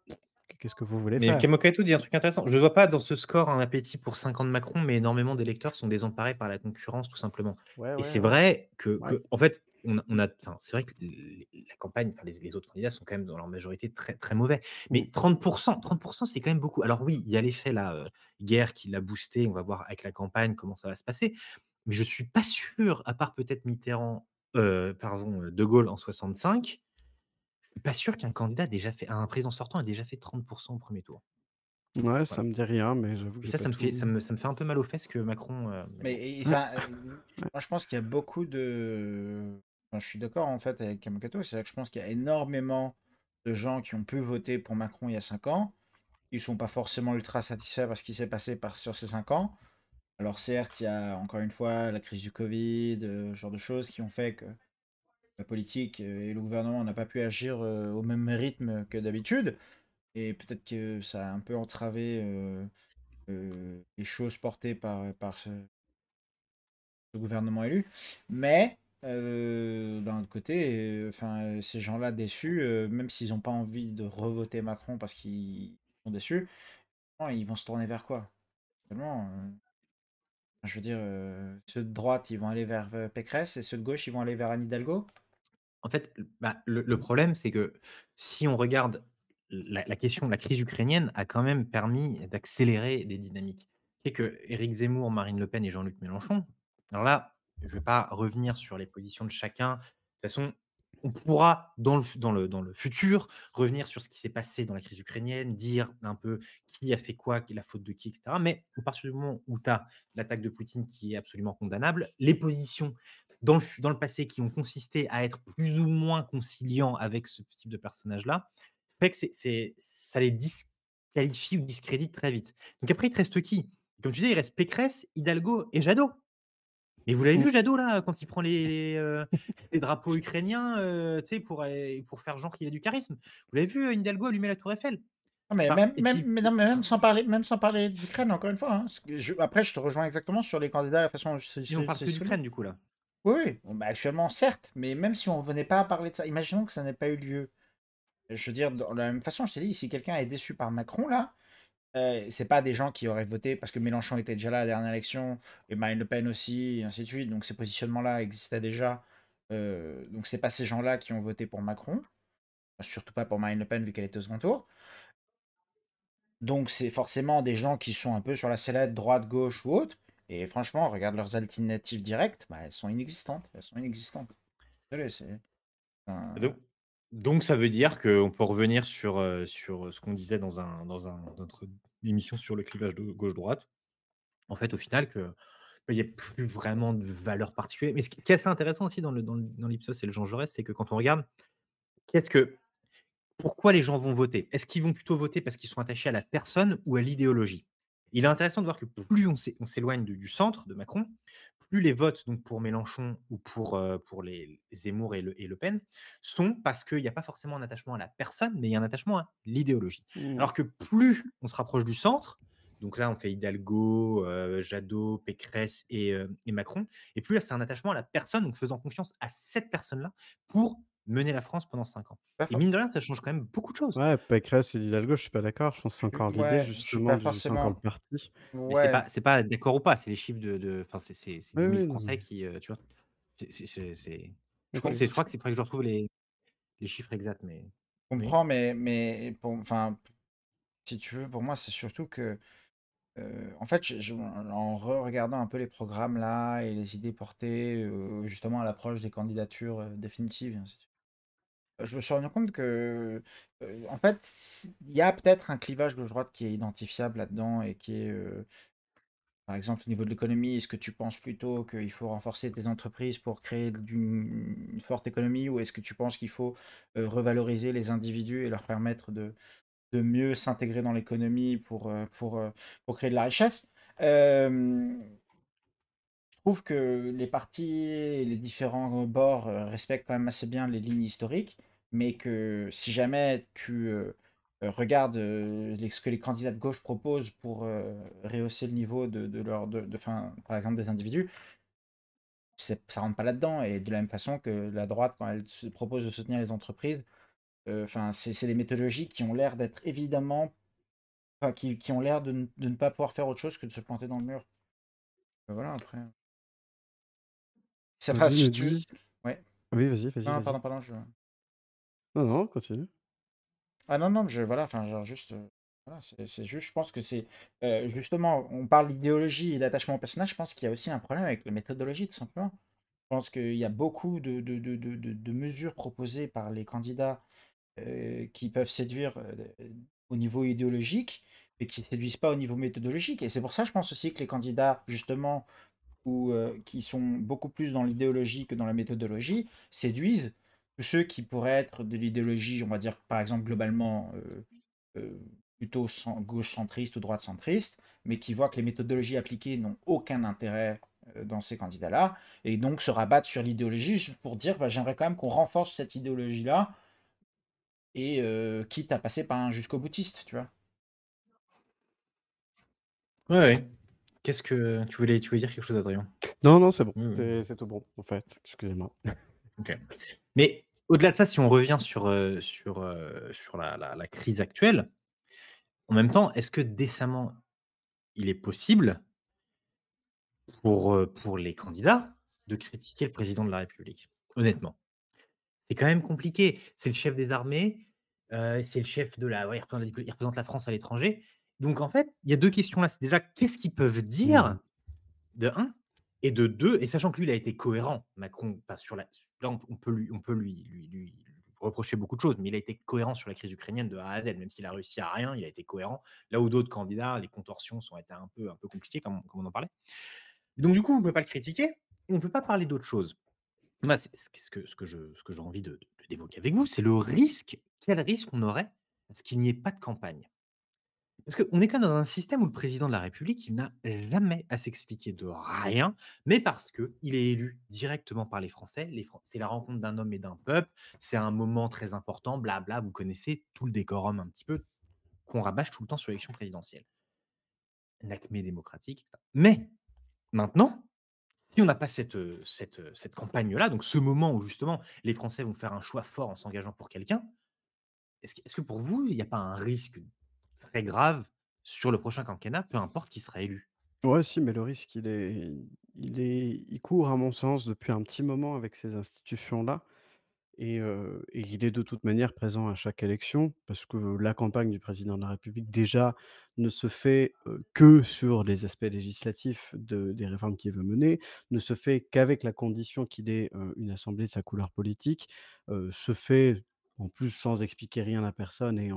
qu'est-ce que vous voulez Mais faire? Kemokato dit un truc intéressant. Je ne vois pas dans ce score un appétit pour 5 ans de Macron, mais énormément d'électeurs sont désemparés par la concurrence, tout simplement. Ouais, Et ouais, c'est ouais, vrai ouais. en fait, enfin, c'est vrai que la campagne, enfin, les autres candidats sont quand même dans leur majorité très, très mauvais. Mmh. Mais 30 c'est quand même beaucoup. Alors oui, il y a l'effet là, guerre qui l'a boosté. On va voir avec la campagne comment ça va se passer. Mais je suis pas sûr, à part peut-être Mitterrand, pardon, De Gaulle en 65, je suis pas sûr qu'un candidat ait déjà fait un président sortant ait déjà fait 30 au premier tour. Ouais, ça Voilà. me dit rien, mais j'avoue que Et j'ai ça, pas tout ça me fait un peu mal aux fesses que Macron, mais bon. ouais, Enfin, ouais. moi je pense qu'il y a beaucoup de. Enfin, je suis d'accord en fait avec Kamakato, c'est-à-dire que je pense qu'il y a énormément de gens qui ont pu voter pour Macron il y a 5 ans, qui ne sont pas forcément ultra satisfaits par ce qui s'est passé sur ces 5 ans. Alors certes, il y a encore une fois la crise du Covid, ce genre de choses qui ont fait que la politique et le gouvernement n'a pas pu agir au même rythme que d'habitude. Et peut-être que ça a un peu entravé les choses portées par ce gouvernement élu. Mais d'un autre côté, enfin, ces gens-là déçus, même s'ils n'ont pas envie de revoter Macron parce qu'ils sont déçus, non, ils vont se tourner vers quoi? Finalement, je veux dire, ceux de droite, ils vont aller vers Pécresse et ceux de gauche, ils vont aller vers Anne Hidalgo. En fait, le problème, c'est que si on regarde la question, la crise ukrainienne a quand même permis d'accélérer des dynamiques. C'est que Éric Zemmour, Marine Le Pen et Jean-Luc Mélenchon, alors là, je ne vais pas revenir sur les positions de chacun. De toute façon, on pourra dans le futur revenir sur ce qui s'est passé dans la crise ukrainienne, dire un peu qui a fait quoi, la faute de qui, et cetera. Mais à partir du moment où tu as l'attaque de Poutine qui est absolument condamnable, les positions dans le passé qui ont consisté à être plus ou moins conciliants avec ce type de personnage-là, fait que ça les disqualifie ou discrédite très vite. Donc après, il te reste qui? Comme tu disais, il reste Pécresse, Hidalgo et Jadot. Mais vous l'avez Mmh. vu Jadot là, quand il prend les drapeaux ukrainiens, tu sais, pour faire genre qu'il a du charisme? Vous l'avez vu, Hidalgo allumer la tour Eiffel? Non, mais Enfin et puis non, mais même sans parler d'Ukraine, encore une fois, hein, après, je te rejoins exactement sur les candidats, la façon dont mais on parle c'est que distribué. d'Ukraine du coup là. Oui, oui. Bon, bah, actuellement, certes, mais même si on venait pas à parler de ça, imaginons que ça n'ait pas eu lieu. Je veux dire, de la même façon, je t'ai dit, si quelqu'un est déçu par Macron, là, c'est pas des gens qui auraient voté parce que Mélenchon était déjà là à la dernière élection, et Marine Le Pen aussi, et ainsi de suite. Donc ces positionnements-là existaient déjà. Donc c'est pas ces gens-là qui ont voté pour Macron, surtout pas pour Marine Le Pen vu qu'elle était au second tour. Donc c'est forcément des gens qui sont un peu sur la sellette droite, gauche ou autre. Et franchement, regarde leurs alternatives directes, bah, elles sont inexistantes. Elles sont inexistantes. Désolé, c'est. Donc donc ça veut dire qu'on peut revenir sur ce qu'on disait dans notre émission sur le clivage de gauche-droite. En fait, au final, il y a plus vraiment de valeur particulière. Mais ce qui est assez intéressant aussi dans l'Ipsos et le Jean Jaurès, c'est que quand on regarde, qu'est-ce que pourquoi les gens vont voter? Est-ce qu'ils vont plutôt voter parce qu'ils sont attachés à la personne ou à l'idéologie? Il est intéressant de voir que plus on s'éloigne du centre, de Macron, plus les votes donc pour Mélenchon ou pour les Zemmour et Le Pen sont parce qu'il y a pas forcément un attachement à la personne, mais il y a un attachement à l'idéologie. Mmh. Alors que plus on se rapproche du centre, donc là on fait Hidalgo, Jadot, Pécresse et Macron, et plus là c'est un attachement à la personne, donc faisant confiance à cette personne-là pour mener la France pendant 5 ans. Pas Et mine de forcément. rien, ça change quand même beaucoup de choses. Ouais, Pécresse et Hidalgo, je suis pas d'accord. Je pense que c'est encore l'idée Ouais, je suis justement pas du c'est encore le forcément. parti. Mais c'est Ouais, pas c'est pas d'accord ou pas, c'est les chiffres de enfin c'est Oui, 10 000 oui, non Français mais qui, tu vois? C'est OK. je crois que c'est faudrait que je retrouve les chiffres exacts, mais oui? comprends, mais enfin, si tu veux, pour moi, c'est surtout que, en fait, en re-regardant un peu les programmes là et les idées portées, justement à l'approche des candidatures, définitives et ainsi de suite, je me suis rendu compte que, en fait, il y a peut-être un clivage gauche-droite qui est identifiable là-dedans et qui est, par exemple, au niveau de l'économie, est-ce que tu penses plutôt qu'il faut renforcer tes entreprises pour créer une forte économie ou est-ce que tu penses qu'il faut, revaloriser les individus et leur permettre de mieux s'intégrer dans l'économie pour créer de la richesse? Hem, je trouve que les partis et les différents bords, respectent quand même assez bien les lignes historiques, mais que si jamais tu, regardes, ce que les candidats de gauche proposent pour, rehausser le niveau de leur enfin, par exemple des individus, ça rentre pas là-dedans et de la même façon que la droite quand elle se propose de soutenir les entreprises, enfin, c'est des méthodologies qui ont l'air d'être évidemment enfin, qui ont l'air de ne pas pouvoir faire autre chose que de se planter dans le mur. Voilà après. Ça fera Lui si nous tu veux dit ouais. oui, vas-y, vas-y, Non, non, vas-y. pardon, pardon, je Non, non, continue. ah non, non, je voilà, enfin, genre juste, voilà, c'est juste, je pense que c'est, justement, on parle d'idéologie et d'attachement au personnage, je pense qu'il y a aussi un problème avec la méthodologie, tout simplement. Je pense qu'il y a beaucoup de mesures proposées par les candidats, qui peuvent séduire, au niveau idéologique, mais qui ne séduisent pas au niveau méthodologique et c'est pour ça, je pense aussi que les candidats, justement, ou qui sont beaucoup plus dans l'idéologie que dans la méthodologie, séduisent tous ceux qui pourraient être de l'idéologie, on va dire par exemple globalement plutôt gauche centriste ou droite centriste, mais qui voient que les méthodologies appliquées n'ont aucun intérêt dans ces candidats-là, et donc se rabattent sur l'idéologie juste pour dire bah, j'aimerais quand même qu'on renforce cette idéologie-là, et quitte à passer par un jusqu'au boutiste, tu vois. Ouais, ouais. Qu'est-ce que tu voulais dire quelque chose, Adrien? Non, non, c'est bon. Oui, oui. C'est tout bon, en fait. Excusez-moi. OK. Mais au-delà de ça, si on revient sur la crise actuelle, en même temps, est-ce que décemment, il est possible pour les candidats de critiquer le président de la République? Honnêtement. C'est quand même compliqué. C'est le chef des armées, c'est le chef de la ouais, il représente la France à l'étranger. Donc en fait, il y a 2 questions là. C'est déjà qu'est-ce qu'ils peuvent Mmh. dire, de un et de 2 et sachant que lui, il a été cohérent, Macron, pas sur la là, on peut lui reprocher beaucoup de choses, mais il a été cohérent sur la crise ukrainienne de A à Z, même s'il a réussi à rien, il a été cohérent. Là où d'autres candidats, les contorsions sont été un peu compliquées comme on en parlait. Donc du coup, on ne peut pas le critiquer et on ne peut pas parler d'autre chose. Moi, c'est ce que j'ai envie d'évoquer avec vous, c'est le risque. Quel risque on aurait à ce qu'il n'y ait pas de campagne? Parce qu'on est quand même dans un système où le président de la République, il n'a jamais à s'expliquer de rien, mais parce qu'il est élu directement par les Français. C'est la rencontre d'un homme et d'un peuple, c'est un moment très important, blabla, vous connaissez tout le décorum un petit peu qu'on rabâche tout le temps sur l'élection présidentielle. Un acmé démocratique, etc. Mais maintenant, si on n'a pas cette campagne-là, donc ce moment où justement les Français vont faire un choix fort en s'engageant pour quelqu'un, est-ce que pour vous, il n'y a pas un risque très grave sur le prochain quinquennat, peu importe qui sera élu? Ouais, si, mais le risque, il court à mon sens depuis un petit moment avec ces institutions-là et il est de toute manière présent à chaque élection parce que la campagne du président de la République déjà ne se fait, que sur les aspects législatifs des réformes qu'il veut mener, ne se fait qu'avec la condition qu'il ait, une assemblée de sa couleur politique, se fait en plus sans expliquer rien à personne et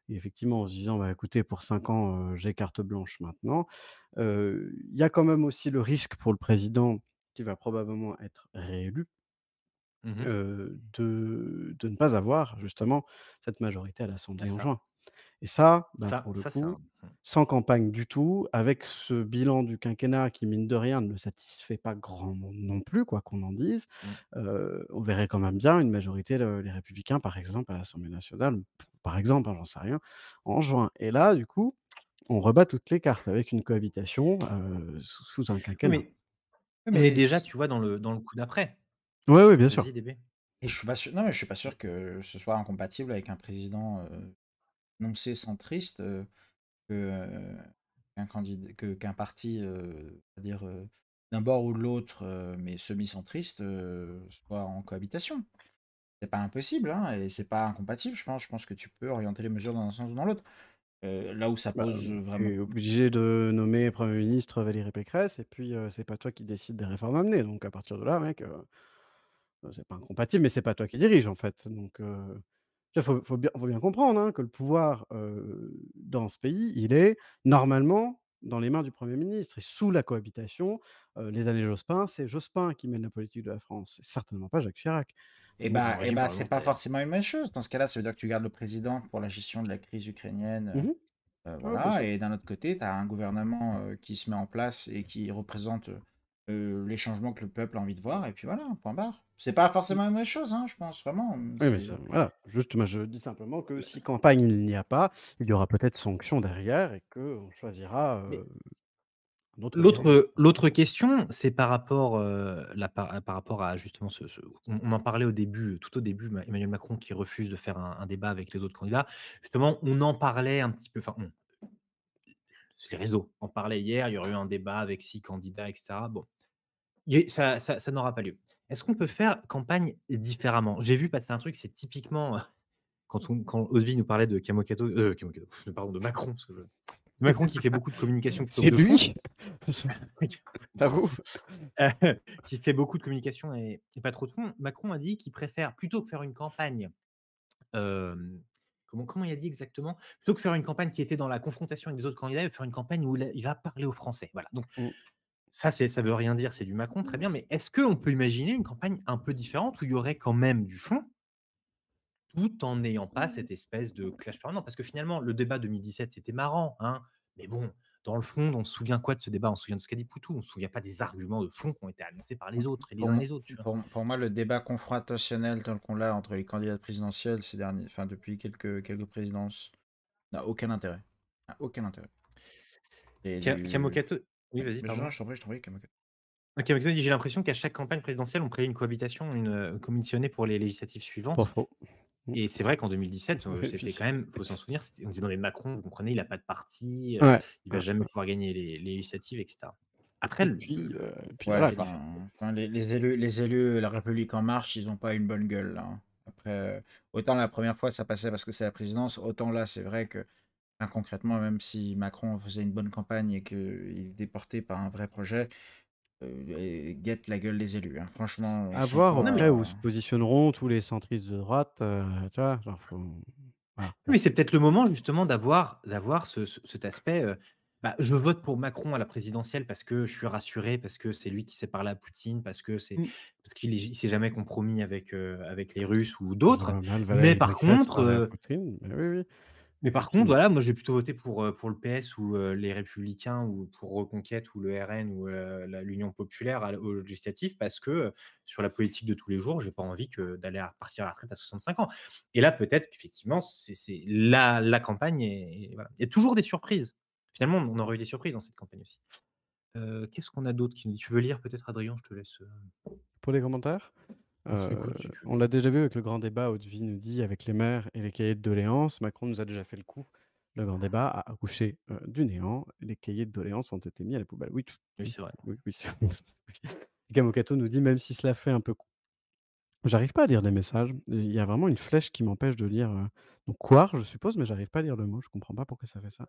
effectivement en se disant: «Bah, écoutez pour 5 ans, j'ai carte blanche maintenant». Il y a quand même aussi le risque pour le président qui va probablement être réélu, Mmh. de ne pas avoir justement cette majorité à C'est l'Assemblée en ça. juin. Et ça, bah, Ça, pour le ça c'est coup, un. sans campagne du tout, avec ce bilan du quinquennat qui, mine de rien, ne satisfait pas grand monde non plus, quoi qu'on en dise, Mmh. on verrait quand même bien une majorité, les Républicains, par exemple, à l'Assemblée nationale, par exemple, hein, j'en sais rien, en juin. Et là, du coup, on rebat toutes les cartes avec une cohabitation, sous un Oui, quinquennat. mais Oui, on est mais déjà, tu vois, dans le coup d'après. Oui, oui, bien sûr. Vas-y, DB. et je suis pas sûr, non, mais je suis pas sûr que ce soit incompatible avec un président énoncé centriste, que, qu'un candidat, qu'un parti, on va dire, d'un bord ou de l'autre, mais semi-centriste, soit en cohabitation. C'est pas impossible, hein, et c'est pas incompatible, je pense. Je pense que tu peux orienter les mesures dans un sens ou dans l'autre. Là où ça Bah, pose tu vraiment. es obligé de nommer Premier ministre Valérie Pécresse et puis, c'est pas toi qui décides des réformes à mener. Donc à partir de là, mec, c'est pas incompatible, mais c'est pas toi qui dirige, en fait. Donc, il faut bien comprendre, hein, que le pouvoir, dans ce pays, il est normalement dans les mains du Premier ministre et sous la cohabitation, les années Jospin, c'est Jospin qui mène la politique de la France, c'est certainement pas Jacques Chirac. Et Donc En bah, et régime bah, c'est pas parlementaire. forcément une bonne chose. Dans ce cas-là, ça veut dire que tu gardes le président pour la gestion de la crise ukrainienne. mmh Ouais, bien Voilà. sûr. Et d'un autre côté, tu as un gouvernement qui se met en place et qui représente les changements que le peuple a envie de voir. Et puis voilà, point barre. C'est pas Mmh. forcément une mauvaise chose, hein, je pense, vraiment. Oui, mais ça voilà, juste moi je dis simplement que si campagne il n'y a pas, il y aura peut-être sanction derrière et qu'on choisira, Mais un autre dirigeant. l'autre question, c'est par rapport, par rapport à justement on en parlait au début, tout au début, Emmanuel Macron qui refuse de faire un débat avec les autres candidats. Justement, on en parlait un petit peu, enfin c'est les réseaux en parlaient hier, il y aurait eu un débat avec 6 candidats et cetera. Bon, ça n'aura pas lieu. Est-ce qu'on peut faire campagne différemment? J'ai vu passer un truc, c'est typiquement, quand Ozvi nous parlait de Camocato, pardon, de Macron, parce que Macron qui fait beaucoup de communication plutôt que C'est de fond. lui? J'avoue. Qui fait beaucoup de communication et pas trop de fond. Macron a dit qu'il préfère plutôt que faire une campagne, comment il a dit exactement? Plutôt que faire une campagne qui était dans la confrontation avec les autres candidats, il veut faire une campagne où il va parler aux Français. Voilà, donc Mmh. ça veut rien dire, c'est du Macron, très bien, mais est-ce qu'on peut imaginer une campagne un peu différente où il y aurait quand même du fond, tout en n'ayant pas cette espèce de clash permanent? Parce que finalement, le débat 2017, c'était marrant, hein, mais bon, dans le fond, on se souvient quoi de ce débat? On se souvient de ce qu'a dit Poutou, on se souvient pas des arguments de fond qui ont été annoncés par les autres et les Pour, uns et mo- les autres, tu vois? pour moi, le débat confrontationnel tel qu'on l'a entre les candidats présidentiels ces derniers, enfin depuis quelques présidences, n'a aucun intérêt. N'a aucun intérêt. C'est du. Kamokato oui, Oui, vas-y, mais pardon. je t'en prie, Kamaka. OK, Kamokato dit: «J'ai l'impression qu'à chaque campagne présidentielle, on crée une cohabitation, commissionnée pour les législatives Pas suivantes». faux. Mmh. Et c'est vrai qu'en 2017, Oui, c'était puis quand même, faut s'en souvenir, on disait: «Non mais Macron, vous comprenez, il a pas de parti, ouais, il va ouais jamais pouvoir gagner les législatives» et cetera. Après et puis Ouais, voilà c'est quoi. différent. les élus La République En Marche, ils n'ont pas une bonne gueule, là, hein. Après, autant la première fois, ça passait parce que c'est la présidence, autant là, c'est vrai que, enfin, concrètement, même si Macron faisait une bonne campagne et qu'il était porté par un vrai projet, guette la gueule des élus, hein. Franchement, ils À sont voir Non mais après où pas. se positionneront tous les centristes de droite, tu vois? Genre faut voilà, Oui, mais bon. c'est peut-être le moment justement d'avoir cet aspect, bah, je vote pour Macron à la présidentielle parce que je suis rassuré, parce que c'est lui qui sait parler à Poutine, Mmh. parce qu'il s'est jamais compromis avec les Russes ou Je d'autres. vois mal Mais Valérie par Pécresse contre, parler à Poutine, mais oui, oui, mais par contre, effectivement. voilà, moi, j'ai plutôt voté pour le PS ou, les Républicains ou pour Reconquête ou le RN ou, l'Union populaire aux législatives parce que, sur la politique de tous les jours, j'ai pas envie que d'aller partir à la retraite à 65 ans. Et là, peut-être qu'effectivement, c'est la campagne et voilà. Il y a toujours des surprises. Finalement, on aurait eu des surprises dans cette campagne aussi. Qu'est-ce qu'on a d'autre qui nous dit? Tu veux lire peut-être, Adrien? Je te laisse, Pour les commentaires, on s'écoute si tu on veux. l'a déjà vu avec le grand débat, Haute-Vie nous dit avec les maires et les cahiers de doléances. Macron nous a déjà fait le coup. Le grand débat a accouché, du néant. Les cahiers de doléances ont été mis à la poubelle. Oui, tout Oui, oui, c'est vrai. oui, oui. Gamokato nous dit: «Même si cela fait un peu j'arrive pas à lire les messages. Il y a vraiment une flèche qui m'empêche de lire, donc couard, je suppose, mais j'arrive pas à lire le mot. Je comprends pas pourquoi ça fait ça.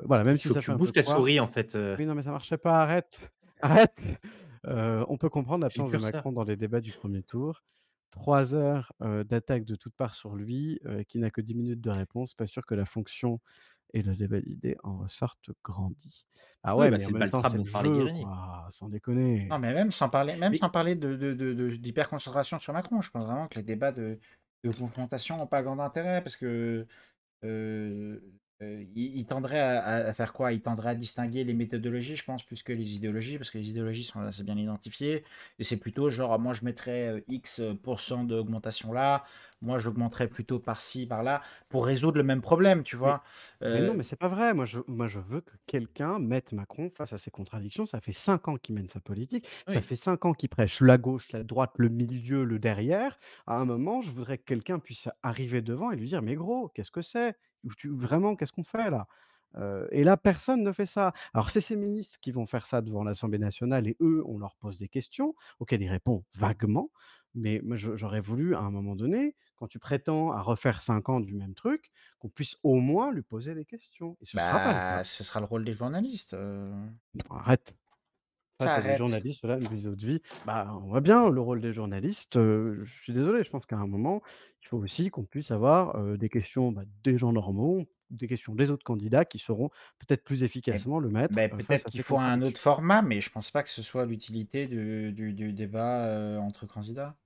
Voilà, même Il si faut que ça tu fait un peu bouges ta couard souris, en fait, oui, non, mais ça marchait pas, arrête, arrête! On peut comprendre c'est le l'absence de curseur. Macron dans les débats du premier tour. 3 heures, d'attaque de toutes parts sur lui, qui n'a que 10 minutes de réponse. Pas sûr que la fonction et le débat d'idées en ressortent grandis. Ah Oui, ouais, bah, mais c'est en le même temps, baltrap c'est dont le parlait jeu, Guérini. quoi, sans déconner. Non, mais même Mais sans parler d'hyperconcentration sur Macron, je pense vraiment que les débats de confrontation n'ont pas grand intérêt parce que Heu il tendrait à faire quoi? Il tendrait à distinguer les méthodologies, je pense, plus que les idéologies, parce que les idéologies sont assez bien identifiées et c'est plutôt genre: «Ah, moi je mettrais, X, d'augmentation là, moi j'augmenterais plutôt par-ci, par-là», pour résoudre le même problème, tu Mais vois? mais non, Heu, mais c'est pas vrai. Moi, je veux que quelqu'un mette Macron face à ses contradictions. Ça fait 5 ans qu'il mène sa politique. Ça oui. fait 5 ans qu'il prêche la gauche, la droite, le milieu, le derrière. À un moment, je voudrais que quelqu'un puisse arriver devant et lui dire: «Mais gros, qu'est-ce que c'est? Ou tu vraiment, qu'est-ce qu'on fait là?» Et là, personne ne fait ça. Alors c'est ces ministres qui vont faire ça devant l'Assemblée nationale et eux, on leur pose des questions auxquelles ils répondent vaguement. Mais moi, j'aurais voulu à un moment donné, quand tu prétends à refaire 5 ans du même truc, qu'on puisse au moins lui poser des questions et ce sera pas le cas. Bah, ce sera le rôle des journalistes, Arrête, ça ça c'est les arrête. journalistes, voilà, les eaux de vie. Bah, on voit bien le rôle des journalistes, je suis désolé, je pense qu'à un moment, il faut aussi qu'on puisse avoir, des questions, bah, des gens normaux, des questions des autres candidats qui sauront peut-être plus Et efficacement le mettre, beh, face peut-être à qu'il ces faut un autre contradictions. format, mais je pense pas que ce soit l'utilité du débat, entre candidats.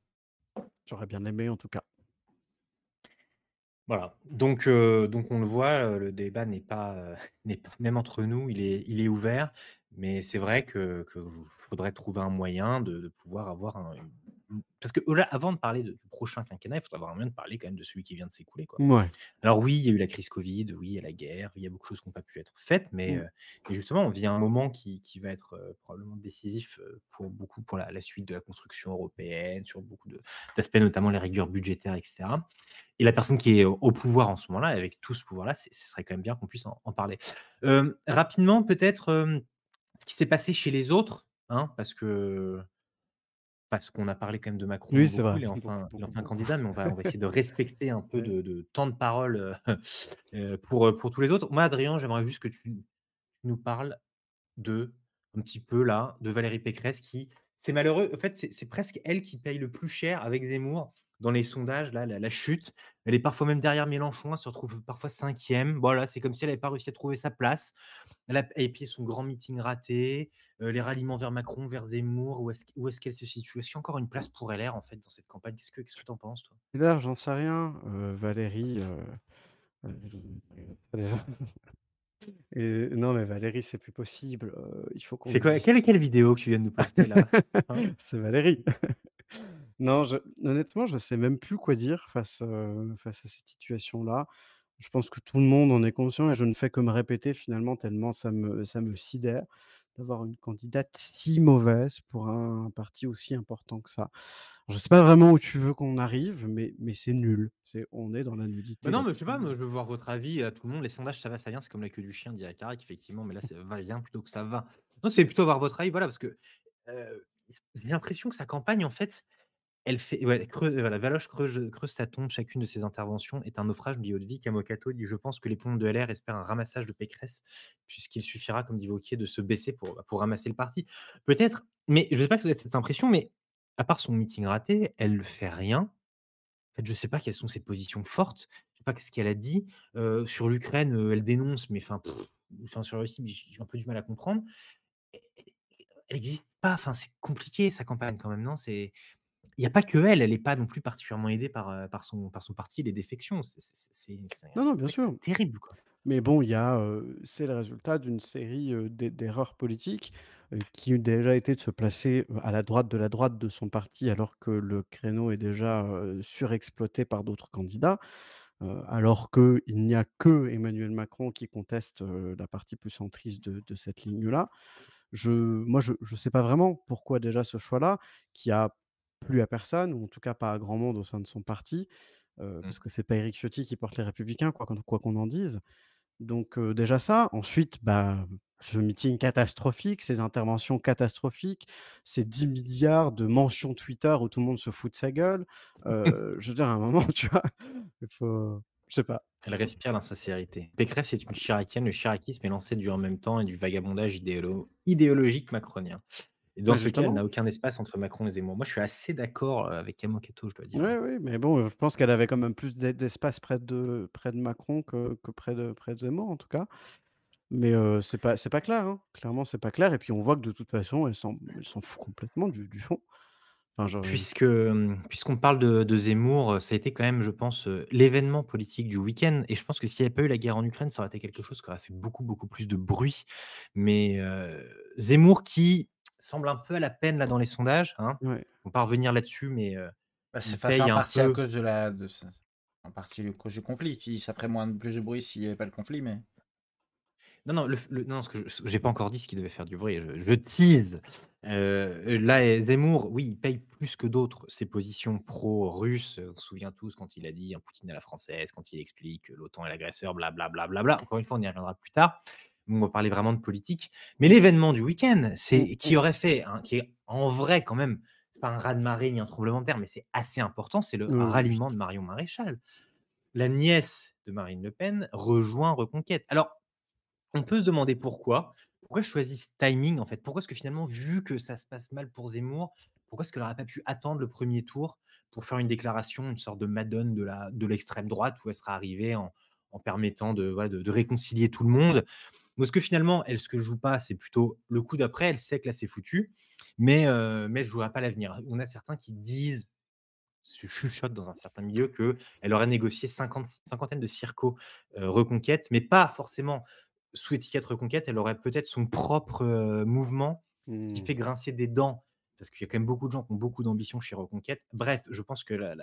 J'aurais bien aimé en tout cas. Voilà, donc on le voit, le débat n'est pas, n'est pas même entre nous, il est ouvert, mais c'est vrai que faudrait trouver un moyen de pouvoir avoir une parce que au-delà avant de parler du prochain quinquennat, il faudrait avoir un moyen de parler quand même de celui qui vient de s'écouler, quoi. Ouais. Alors oui, il y a eu la crise Covid, oui, il y a la guerre, il y a beaucoup de choses qui ont pas pu être faites, Mmh. mais justement, on vit à un moment qui va être, probablement décisif, pour beaucoup pour la suite de la construction européenne, sur beaucoup d'aspects, notamment les rigueurs budgétaires et cetera. Et la personne qui est au pouvoir en ce moment-là, avec tout ce pouvoir-là, ce serait quand même bien qu'on puisse en parler. Rapidement peut-être, ce qui s'est passé chez les autres, hein, parce qu'on a parlé quand même de Macron Oui, c'est beaucoup, vrai, beaucoup, il est beaucoup, enfin beaucoup. candidat, mais on va essayer de respecter un peu Ouais. de temps de parole, pour tous les autres. Moi, Adrien, j'aimerais juste que tu nous parles de un petit peu là, de Valérie Pécresse qui c'est malheureux, en fait, c'est presque elle qui paye le plus cher avec Zemmour dans les sondages là, la chute. Elle est parfois même derrière Mélenchon, elle se retrouve parfois 5e. Voilà, c'est comme si elle n'avait pas réussi à trouver sa place. Elle a épié son grand meeting raté, les ralliements vers Macron, vers Zemmour, où est-ce qu'elle se situe? Est-ce qu'il y a encore une place pour LR en fait dans cette campagne? Qu'est-ce que tu en penses toi? Et là, j'en sais rien, Valérie, et non mais Valérie, c'est plus possible, il faut qu'on C'est quoi dise quelle vidéo que tu viens de nous poster là? Hein? c'est Valérie. Non, honnêtement, je sais même plus quoi dire face à cette situation-là. Je pense que tout le monde en est conscient et je ne fais que me répéter finalement tellement ça me sidère d'avoir une candidate si mauvaise pour un parti aussi important que ça. Je ne sais pas vraiment où tu veux qu'on arrive, mais c'est nul. On est dans la Bah, nullité non, mais je sais pas, là-dessus. moi, je veux voir votre avis à tout le monde. Les sondages, ça va, ça vient, c'est comme la queue du chien, dirait Carrick, effectivement, mais là, c'est va-vient plutôt que ça va. Non, c'est plutôt avoir votre avis, voilà, parce que, j'ai l'impression que sa campagne, en fait, elle fait ouais, voilà, Valoche creuse sa tombe. Chacune de ses interventions est un naufrage, dit Hauteville. Camocato dit: «Je pense que les pompes de LR espèrent un ramassage de Pécresse, puisqu'il suffira, comme dit Wauquiez, de se baisser pour ramasser le parti». Peut-être, mais je sais pas si vous avez cette impression, mais à part son meeting raté, elle ne fait rien. En fait, je sais pas quelles sont ses positions fortes. Je sais pas ce qu'elle a dit. Sur l'Ukraine, elle dénonce, mais enfin sur la Russie, mais j'ai un peu du mal à comprendre. Et elle existe pas, enfin, c'est compliqué sa campagne quand même, non? Il y a pas que elle, elle est pas non plus particulièrement aidée par son parti, les défections. Non, non, bien Ouais, c'est sûr. terrible, quoi. Mais bon, il y a, c'est le résultat d'une série, d'erreurs politiques, qui ont déjà été de se placer, à la droite de son parti alors que le créneau est déjà, surexploité par d'autres candidats, alors qu'il n'y a que Emmanuel Macron qui conteste, la partie plus centriste de cette ligne-là. Je sais pas vraiment pourquoi déjà ce choix-là, qui a plu à personne ou en tout cas pas à grand monde au sein de son parti, Mmh. parce que c'est pas Éric Ciotti qui porte les Républicains, quoi qu'on en dise. Donc déjà ça. Ensuite, bah, ce meeting catastrophique, ces interventions catastrophiques, ces 10 milliards de mentions Twitter où tout le monde se fout de sa gueule. Je veux dire à un moment, tu vois? Il faut je sais pas. Elle respire l'insincérité. Pécresse est une chiracienne, le chiraquisme est lancé du en même temps et du vagabondage idéologique macronien. Et dans Bah, ce cas, elle n'a justement. aucun espace entre Macron et Zemmour. Moi, je suis assez d'accord, avec Camocato, je dois dire, Oui, hein. oui, mais bon, je pense qu'elle avait quand même plus d'espace près de Macron que près de Zemmour en tout cas. Mais c'est pas clair, hein. Clairement, c'est pas clair et puis on voit que de toute façon, elle s'en fout complètement du fond. Enfin, j'aurais Puisqu'on parle de Zemmour, ça a été quand même, je pense, l'événement politique du week-end et je pense que s'il n'y avait pas eu la guerre en Ukraine, ça aurait été quelque chose qui aurait fait beaucoup, beaucoup plus de bruit. Mais, Zemmour qui semble un peu à la peine là dans les sondages, hein. ouais. On va pas revenir là-dessus, mais, Bah, il c'est paye en un partie à peu. cause de la de ce en partie à cause du conflit. Tu dis ça ferait plus de bruit s'il y avait pas le conflit, mais Non, non, non, ce que j'ai pas encore dit ce qui devait faire du bruit, je tease. Là, Zemmour, oui, il paye plus que d'autres ses positions pro-russes. On se souvient tous quand il a dit: «Un Poutine à la française», quand il explique que l'OTAN est l'agresseur, bla bla bla bla bla. Encore une fois, on y reviendra plus tard. On va parler vraiment de politique. Mais l'événement du week-end, Mmh c'est mh. qui aurait fait, hein, qui est en vrai quand même, c'est pas un raz-de-marée ni un tremblement de terre, mais c'est assez important, c'est le Oui, oui. ralliement de Marion Maréchal. La nièce de Marine Le Pen rejoint Reconquête. Alors on peut se demander pourquoi. Pourquoi je choisis ce timing, en fait? Pourquoi est-ce que finalement, vu que ça se passe mal pour Zemmour, pourquoi est-ce qu'elle aurait pas pu attendre le premier tour pour faire une déclaration, une sorte de madone de l'extrême droite où elle sera arrivée en permettant de, voilà, de réconcilier tout le monde? Ou est-ce que finalement, elle, ce que joue pas, c'est plutôt le coup d'après, elle sait que là, c'est foutu, mais elle jouera pas l'avenir. On a certains qui disent, se chuchotent dans un certain milieu qu'elle aurait négocié cinquantaine de circos, Reconquête, mais pas forcément sous étiquette Reconquête. Elle aurait peut-être son propre, mouvement, ce qui Mmh. fait grincer des dents, parce qu'il y a quand même beaucoup de gens qui ont beaucoup d'ambition chez Reconquête. Bref, je pense que la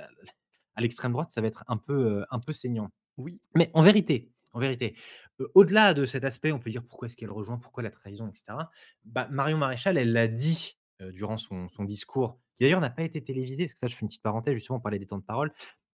à l'extrême droite, ça va être un peu saignant. Oui. Mais en vérité, au-delà de cet aspect, on peut dire pourquoi est-ce qu'elle rejoint, pourquoi la trahison, et cetera. Bah, Marion Maréchal, elle l'a dit, durant son discours, qui d'ailleurs n'a pas été télévisé, parce que ça, je fais une petite parenthèse, justement, on parlait des temps de parole,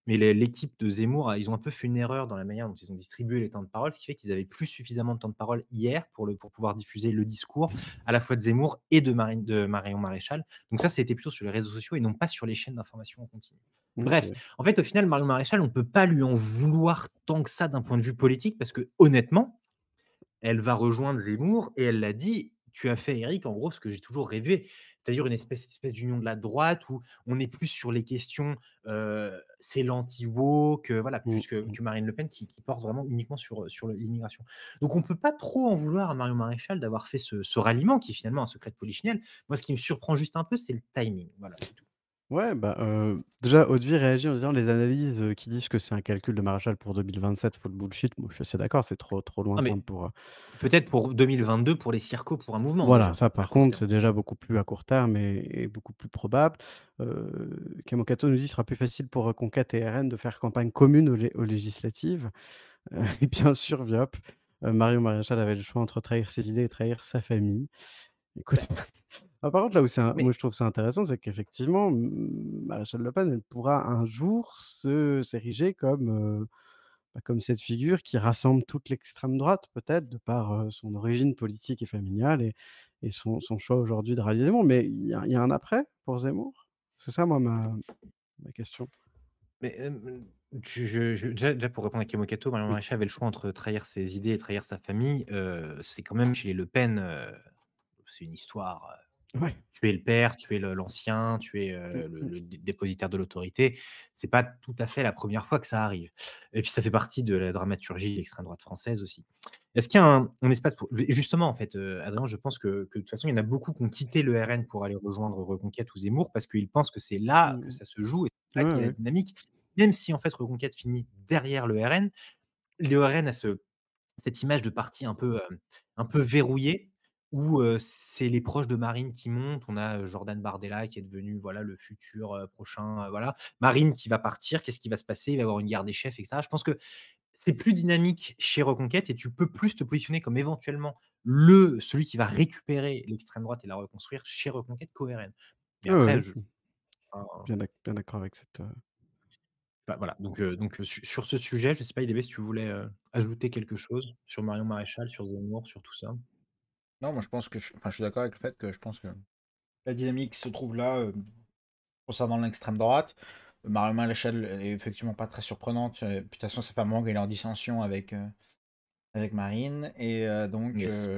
mais l'équipe de Zemmour, ils ont un peu fait une erreur dans la manière dont ils ont distribué les temps de parole, ce qui fait qu'ils avaient plus suffisamment de temps de parole hier pour pouvoir diffuser le discours, à la fois de Zemmour et de Marion Maréchal. Donc ça, c'était plutôt sur les réseaux sociaux et non pas sur les chaînes d'information en continu. Bref, OK. en fait, au final, Marion Maréchal, on ne peut pas lui en vouloir tant que ça d'un point de vue politique, parce que honnêtement, elle va rejoindre Zemmour et elle l'a dit: «Tu as fait, Éric, en gros, ce que j'ai toujours rêvé». C'est-à-dire une espèce d'union de la droite où on est plus sur les questions, c'est l'anti-woke, voilà, Mmh plus que mh. Marine Le Pen qui porte vraiment uniquement sur l'immigration. Donc on ne peut pas trop en vouloir à Marion Maréchal d'avoir fait ce ralliement qui est finalement un secret de polichinelle. Moi, ce qui me surprend juste un peu, c'est le timing. Voilà, c'est tout. Ouais, bah, déjà, Hauteville réagit en disant: «Les analyses, qui disent que c'est un calcul de Maréchal pour 2027, full bullshit». Moi, je suis assez d'accord, c'est trop Non, lointain mais pour, peut-être pour 2022 pour les circos, pour un mouvement voilà, déjà, ça à par court contre, terme. c'est déjà beaucoup plus à court terme et beaucoup plus probable. Kemokato nous dit: «Ce sera plus facile pour Reconquête et RN de faire campagne commune aux législatives». Et bien sûr, Viop, Marion Maréchal avait le choix entre trahir ses idées et trahir sa famille. Écoute, par contre, là où moi Mais je trouve ça intéressant, c'est qu'effectivement, Maréchal Le Pen, elle pourra un jour s'ériger comme, comme cette figure qui rassemble toute l'extrême droite peut-être de par, son origine politique et familiale et son choix aujourd'hui de rallier Zemmour. Mais il y a un après pour Zemmour? C'est ça moi ma question. Mais, tu je déjà pour répondre à Kemokato, Marion Oui. Maréchal avait le choix entre trahir ses idées et trahir sa famille. C'est quand même chez les Le Pen, c'est une histoire, Ouais. tuer le père, tuer l'ancien, tuer, Mmh mh. le dépositaire de l'autorité. C'est pas tout à fait la première fois que ça arrive et puis ça fait partie de la dramaturgie de l'extrême droite française aussi. Est-ce qu'il y a un espace pour justement en fait, Adrien, je pense que de toute façon, il y en a beaucoup qui ont quitté le RN pour aller rejoindre Reconquête ou Zemmour parce qu'ils pensent que c'est là que Mmh. ça se joue et c'est là Ouais, qu'il y a la ouais. dynamique. Même si en fait Reconquête finit derrière le RN a cette image de parti un peu verrouillé où, c'est les proches de Marine qui montent. On a, Jordan Bardella qui est devenu, voilà, le futur, prochain, voilà. Marine qui va partir, qu'est-ce qui va se passer? Il va y avoir une guerre des chefs et cetera. Je pense que c'est plus dynamique chez Reconquête et tu peux plus te positionner comme éventuellement celui qui va récupérer l'extrême droite et la reconstruire chez Reconquête qu'au RN. Mais Ouais, ouais, après mmh. enfin, Bien d'accord avec cette, bah, voilà, donc sur ce sujet, je sais pas, IDB, si tu voulais, ajouter quelque chose sur Marion Maréchal, sur Zemmour, sur tout ça? non, moi je pense que je suis d'accord avec le fait que je pense que la dynamique se trouve là, concernant l'extrême droite. Marion Maréchal est effectivement pas très surprenante, puis de toute façon ça fait un moment qu'elle est en dissension avec Marine et donc Yes.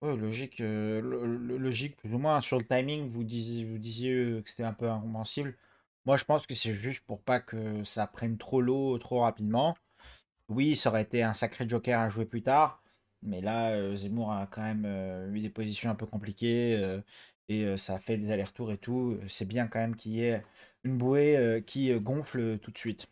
ouais, logique, logique plus ou moins. Sur le timing, vous disiez, que c'était un peu incompréhensible. Moi, je pense que c'est juste pour pas que ça prenne trop l'eau trop rapidement. Oui, ça aurait été un sacré joker à jouer plus tard, mais là, Zemmour a quand même, eu des positions un peu compliquées, et ça fait des allers-retours et tout. C'est bien quand même qu'il y ait une bouée qui gonfle tout de suite,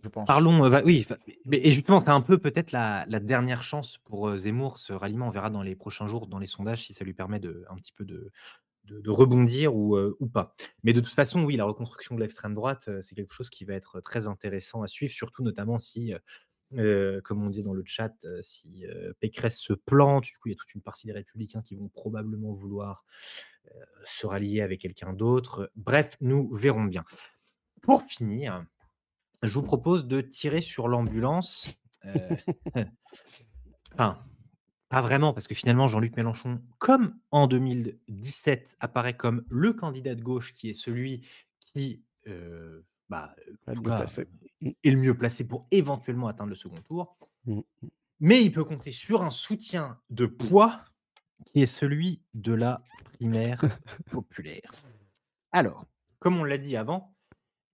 je pense. Parlons, oui, mais et justement, c'est un peu peut-être la dernière chance pour, Zemmour, ce ralliement. On verra dans les prochains jours, dans les sondages, si ça lui permet de un petit peu de rebondir ou pas. Mais de toute façon, oui, la reconstruction de l'extrême droite, c'est quelque chose qui va être très intéressant à suivre, surtout notamment si, comme on dit dans le chat, si, Pécresse se plante, du coup, il y a toute une partie des Républicains qui vont probablement vouloir, se rallier avec quelqu'un d'autre. Bref, nous verrons bien. Pour finir, je vous propose de tirer sur l'ambulance, enfin, pas vraiment, parce que finalement, Jean-Luc Mélenchon, comme en 2017, apparaît comme le candidat de gauche qui est celui qui, en Pas tout de mieux cas, placé. Mmh. est le mieux placé pour éventuellement atteindre le second tour. Mmh. Mais il peut compter sur un soutien de poids qui est celui de la primaire populaire. Alors, comme on l'a dit avant,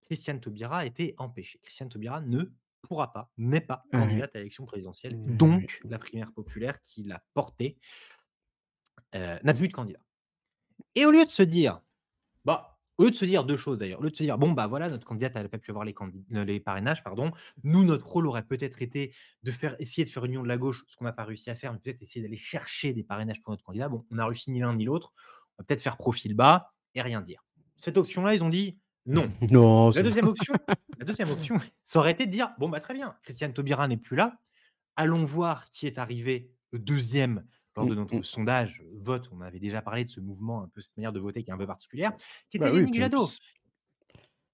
Christiane Taubira a été empêchée. Christiane Taubira ne pourra pas, n'est pas Ah oui. candidate à l'élection présidentielle. Eh oui. Donc, la primaire populaire qui l'a portée n'a plus de candidat. Et au lieu de se dire, au lieu de se dire 2 choses d'ailleurs, au lieu de se dire: «Bon, bah, voilà, notre candidate elle a pas pu avoir les parrainages, pardon. Nous, notre rôle aurait peut-être été de essayer de faire une union de la gauche, ce qu'on n'a pas réussi à faire, mais peut-être essayer d'aller chercher des parrainages pour notre candidat. Bon, on n'a réussi ni l'un ni l'autre. On va peut-être faire profil bas et rien dire». Cette option-là, ils ont dit: «Non». Non, La c'est bon. deuxième option la deuxième option, ça aurait été de dire: «Bon, bah, très bien, Christiane Taubira n'est plus là. Allons voir qui est arrivé deuxième lors Mmh de mh. notre sondage, vote». On avait déjà parlé de ce mouvement, un peu cette manière de voter qui est un peu particulière, qui était Bah oui, Yannick puis en Jadot. plus,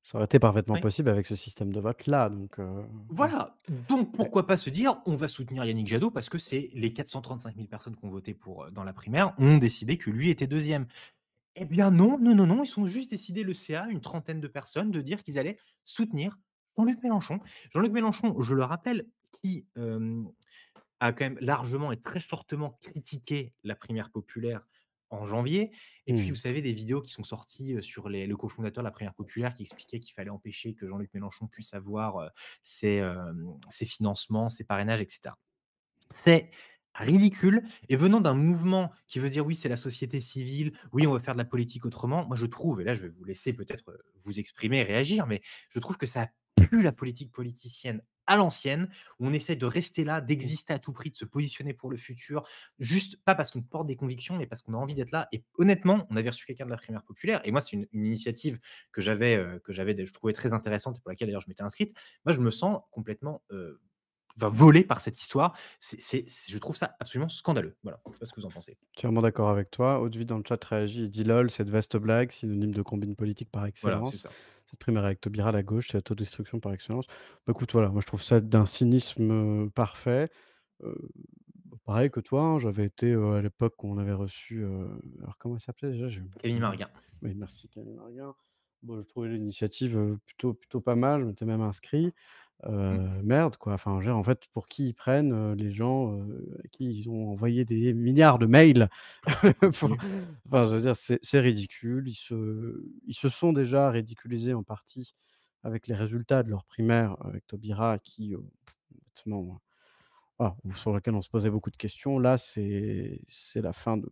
ça aurait été parfaitement Oui. possible avec ce système de vote-là, donc ouais. Voilà, donc Mais pourquoi pas se dire: «On va soutenir Yannick Jadot» parce que c'est les 435 000 personnes qui ont voté pour, dans la primaire ont décidé que lui était deuxième. Eh bien non, non, non, non, ils ont juste décidé, le CA, une trentaine de personnes, de dire qu'ils allaient soutenir Jean-Luc Mélenchon. Jean-Luc Mélenchon, je le rappelle, qui, a quand même largement et très fortement critiqué la primaire populaire en janvier. Et puis, mmh. vous savez, des vidéos qui sont sorties, sur le cofondateur de la primaire populaire qui expliquait qu'il fallait empêcher que Jean-Luc Mélenchon puisse avoir, ses financements, ses parrainages, et cetera. C'est ridicule, et venant d'un mouvement qui veut dire: «Oui, c'est la société civile, oui, on va faire de la politique autrement». Moi, je trouve, et là, je vais vous laisser peut-être, vous exprimer et réagir, mais je trouve que ça pue la politique politicienne à l'ancienne, où on essaie de rester là, d'exister à tout prix, de se positionner pour le futur, juste pas parce qu'on porte des convictions, mais parce qu'on a envie d'être là. Et honnêtement, on avait reçu quelqu'un de la primaire populaire, et moi, c'est une initiative que je trouvais très intéressante et pour laquelle d'ailleurs je m'étais inscrite. Moi, je me sens complètement, volé par cette histoire. Je trouve ça absolument scandaleux. Voilà, je sais pas ce que vous en pensez. Entièrement d'accord avec toi. Haute-Vie dans le chat réagit et dit: «Lol, cette vaste blague, synonyme de combine politique par Voilà, c'est excellence. ça. Cette primaire avec Taubira, la gauche, c'est l'autodestruction par excellence». Bah, écoute, voilà, moi je trouve ça d'un cynisme, parfait. Heu, Pareil que toi, hein, j'avais été, à l'époque où on avait reçu, alors comment elle s'appelait déjà? J'ai Camille oublié. Marguin. Oui, merci Camille Marguin. Bon, je trouvais l'initiative, plutôt pas mal, je m'étais même inscrit. Mmh. Merde quoi, enfin, je veux dire, en fait, pour qui ils prennent, les gens, à qui ils ont envoyé des milliards de mails pour Continue. enfin, je veux dire, c'est ridicule. Ils se sont déjà ridiculisés en partie avec les résultats de leur primaire, avec Taubira qui, honnêtement, voilà, sur lequel on se posait beaucoup de questions. Là, c'est la fin de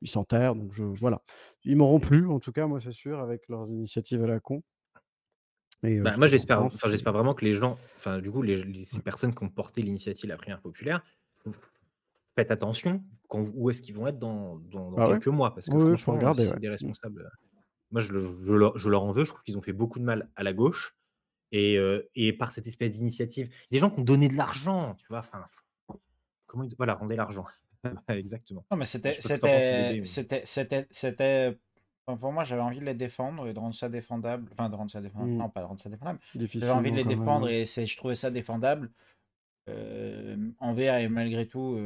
ils s'enterrent, donc voilà. Ils m'auront plu, en tout cas, moi, c'est sûr, avec leurs initiatives à la con et Bah, ce moi, que j'en pense, c'est j'espère vraiment que les gens, enfin, du coup, ces personnes qui ont porté l'initiative de la primaire populaire, faites attention où est-ce qu'ils vont être dans bah, ouais. quelques mois, parce que Oui, oui, faut franchement, regarder, si ouais. c'est des Mmh. responsables, moi, je leur en veux. Je trouve qu'ils ont fait beaucoup de mal à la gauche, et par cette espèce d'initiative, des gens qui ont donné de l'argent, tu vois? Enfin, comment ils voilà, rendez l'argent. Exactement. Non, mais Je sais pas ce que tu en penses, CDB, mais enfin, pour moi, j'avais envie de les défendre et de rendre ça défendable. Enfin, de rendre ça défendable. Mmh. Non, pas de rendre ça défendable. J'avais envie de Difficilement les quand même, défendre ouais. et je trouvais ça défendable envers et malgré tout.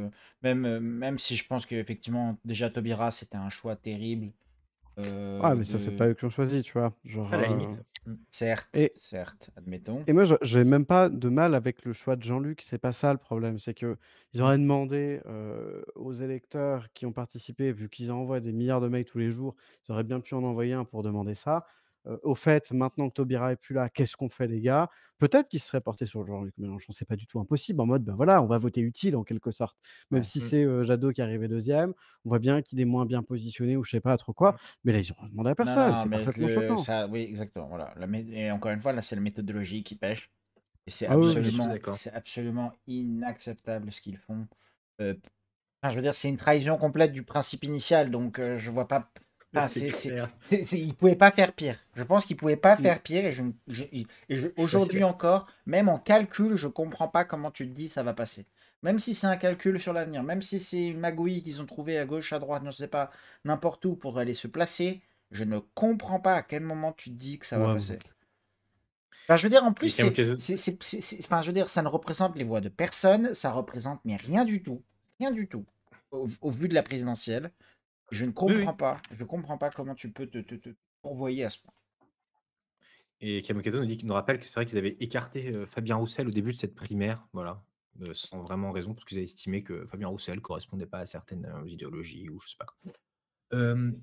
Même si je pense qu'effectivement, déjà, Taubira, c'était un choix terrible. Ouais, mais ça, c'est pas De... eux qui ont choisi, tu vois? ça, Genre, à la limite. Certes, et certes, admettons. Et moi, j'ai même pas de mal avec le choix de Jean-Luc, c'est pas ça le problème. C'est qu'ils Mmh. auraient demandé, aux électeurs qui ont participé, vu qu'ils envoient des milliards de mails tous les jours, ils auraient bien pu en envoyer un pour demander ça. Au fait, maintenant que Taubira est plus là, qu'est-ce qu'on fait les gars? Peut-être qu'il serait porté sur Jean-Luc Mélenchon, c'est pas du tout impossible, en mode, ben voilà, on va voter utile en quelque sorte. Même Ouais. si Mmh. c'est, Jadot qui est arrivé 2e, on voit bien qu'il est moins bien positionné ou je sais pas trop quoi, Mmh. mais là, ils ont rien demandé à Non, personne, non, c'est mais parfaitement choquant. oui, exactement. Voilà. Et encore une fois, là, c'est la méthodologie qui pêche. Et Ah oui, oui. Je suis d'accord. c'est absolument inacceptable ce qu'ils font. Euh, Enfin, je veux dire, c'est une trahison complète du principe initial, donc je vois pas. Enfin, C'est clair. ils pouvaient pas faire pire. Je pense qu'ils pouvaient pas Mmh. faire pire, et Je suis assez aujourd'hui d'accord. encore, même en calcul, je comprends pas comment tu te dis ça va passer. Même si c'est un calcul sur l'avenir, même si c'est une magouille qu'ils ont trouvée à gauche, à droite, je ne sais pas, n'importe où pour aller se placer, je ne comprends pas à quel moment tu te dis que ça va Ouais, passer. Enfin, je veux dire, en plus, Et Kamikaze enfin, je veux dire, ça ne représente les voix de personne, ça représente mais rien du tout, au vu de la présidentielle. oui, oui. Je comprends pas comment tu peux te pourvoyer à ce point. Et Kamikaze nous rappelle que c'est vrai qu'ils avaient écarté, Fabien Roussel au début de cette primaire, voilà, sans vraiment raison, parce qu'ils avaient estimé que Fabien Roussel correspondait pas à certaines, idéologies ou je sais pas quoi. Hem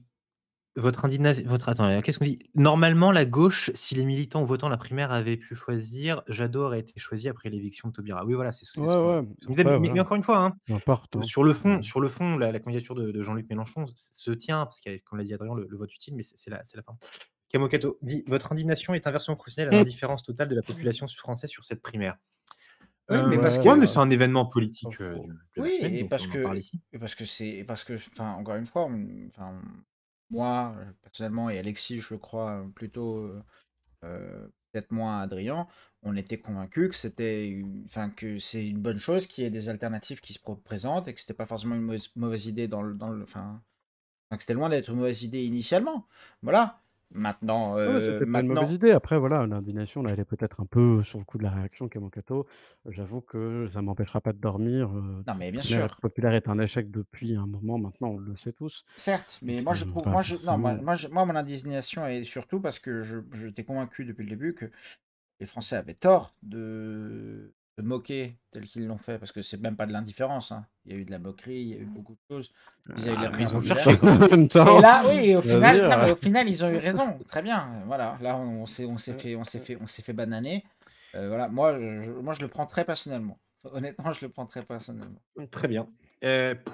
votre attends, qu'est-ce qu'on dit? Normalement, la gauche, si les militants votant la primaire avaient pu choisir, Jadot aurait été choisi après l'éviction de Taubira. Oui, voilà, c'est ouais, ouais, ce qu'on disait, après mais voilà, encore une fois, hein, peu importe, hein. Mmh. sur le fond, la candidature de Jean-Luc Mélenchon se tient parce qu'il y a, comme l'a dit Adrien, le vote utile, mais c'est la fin. Kamokato dit: «Votre indignation est inversement proportionnelle à l'indifférence totale de la population Mmh. française sur cette primaire». Oui, mais parce Ouais, Ouais, mais que c'est un événement pas politique, faux. de la oui, semaine, donc on en parle ici. enfin, encore une fois, enfin, moi, personnellement, et Alexis, je crois, plutôt, peut-être moins Adrien, on était convaincus que enfin, que c'est une bonne chose qu'il y ait des alternatives qui se présentent, et que c'était pas forcément une mauvaise idée enfin, que c'était loin d'être une mauvaise idée initialement. Voilà. Ouais, ouais, c'était pas une mauvaise Maintenant, idée. Après voilà, l'indignation, là, elle est peut-être un peu sur le coup de la réaction, Kemokato. J'avoue que ça m'empêchera pas de dormir, non, mais bien primaire et sûr. populaire est un échec depuis un moment maintenant, on le sait tous. Certes, mais Donc moi je trouve, pas non, forcément. moi mon indignation est surtout parce que j'étais convaincu depuis le début que les Français avaient tort de moquer tel qu'ils l'ont fait, parce que c'est même pas de l'indifférence, hein. Il y a eu de la moquerie, il y a eu beaucoup de choses vis-à-vis de la Ah, mais primaire ils ont populaire. cherché quand En même. même Et temps, là, oui, et au je veux final, non, mais dire, au final, ils ont eu raison. Très bien. Voilà, là, on s'est fait bananer. Voilà, moi, je le prends très personnellement. Honnêtement, je le prends très personnellement. Très bien.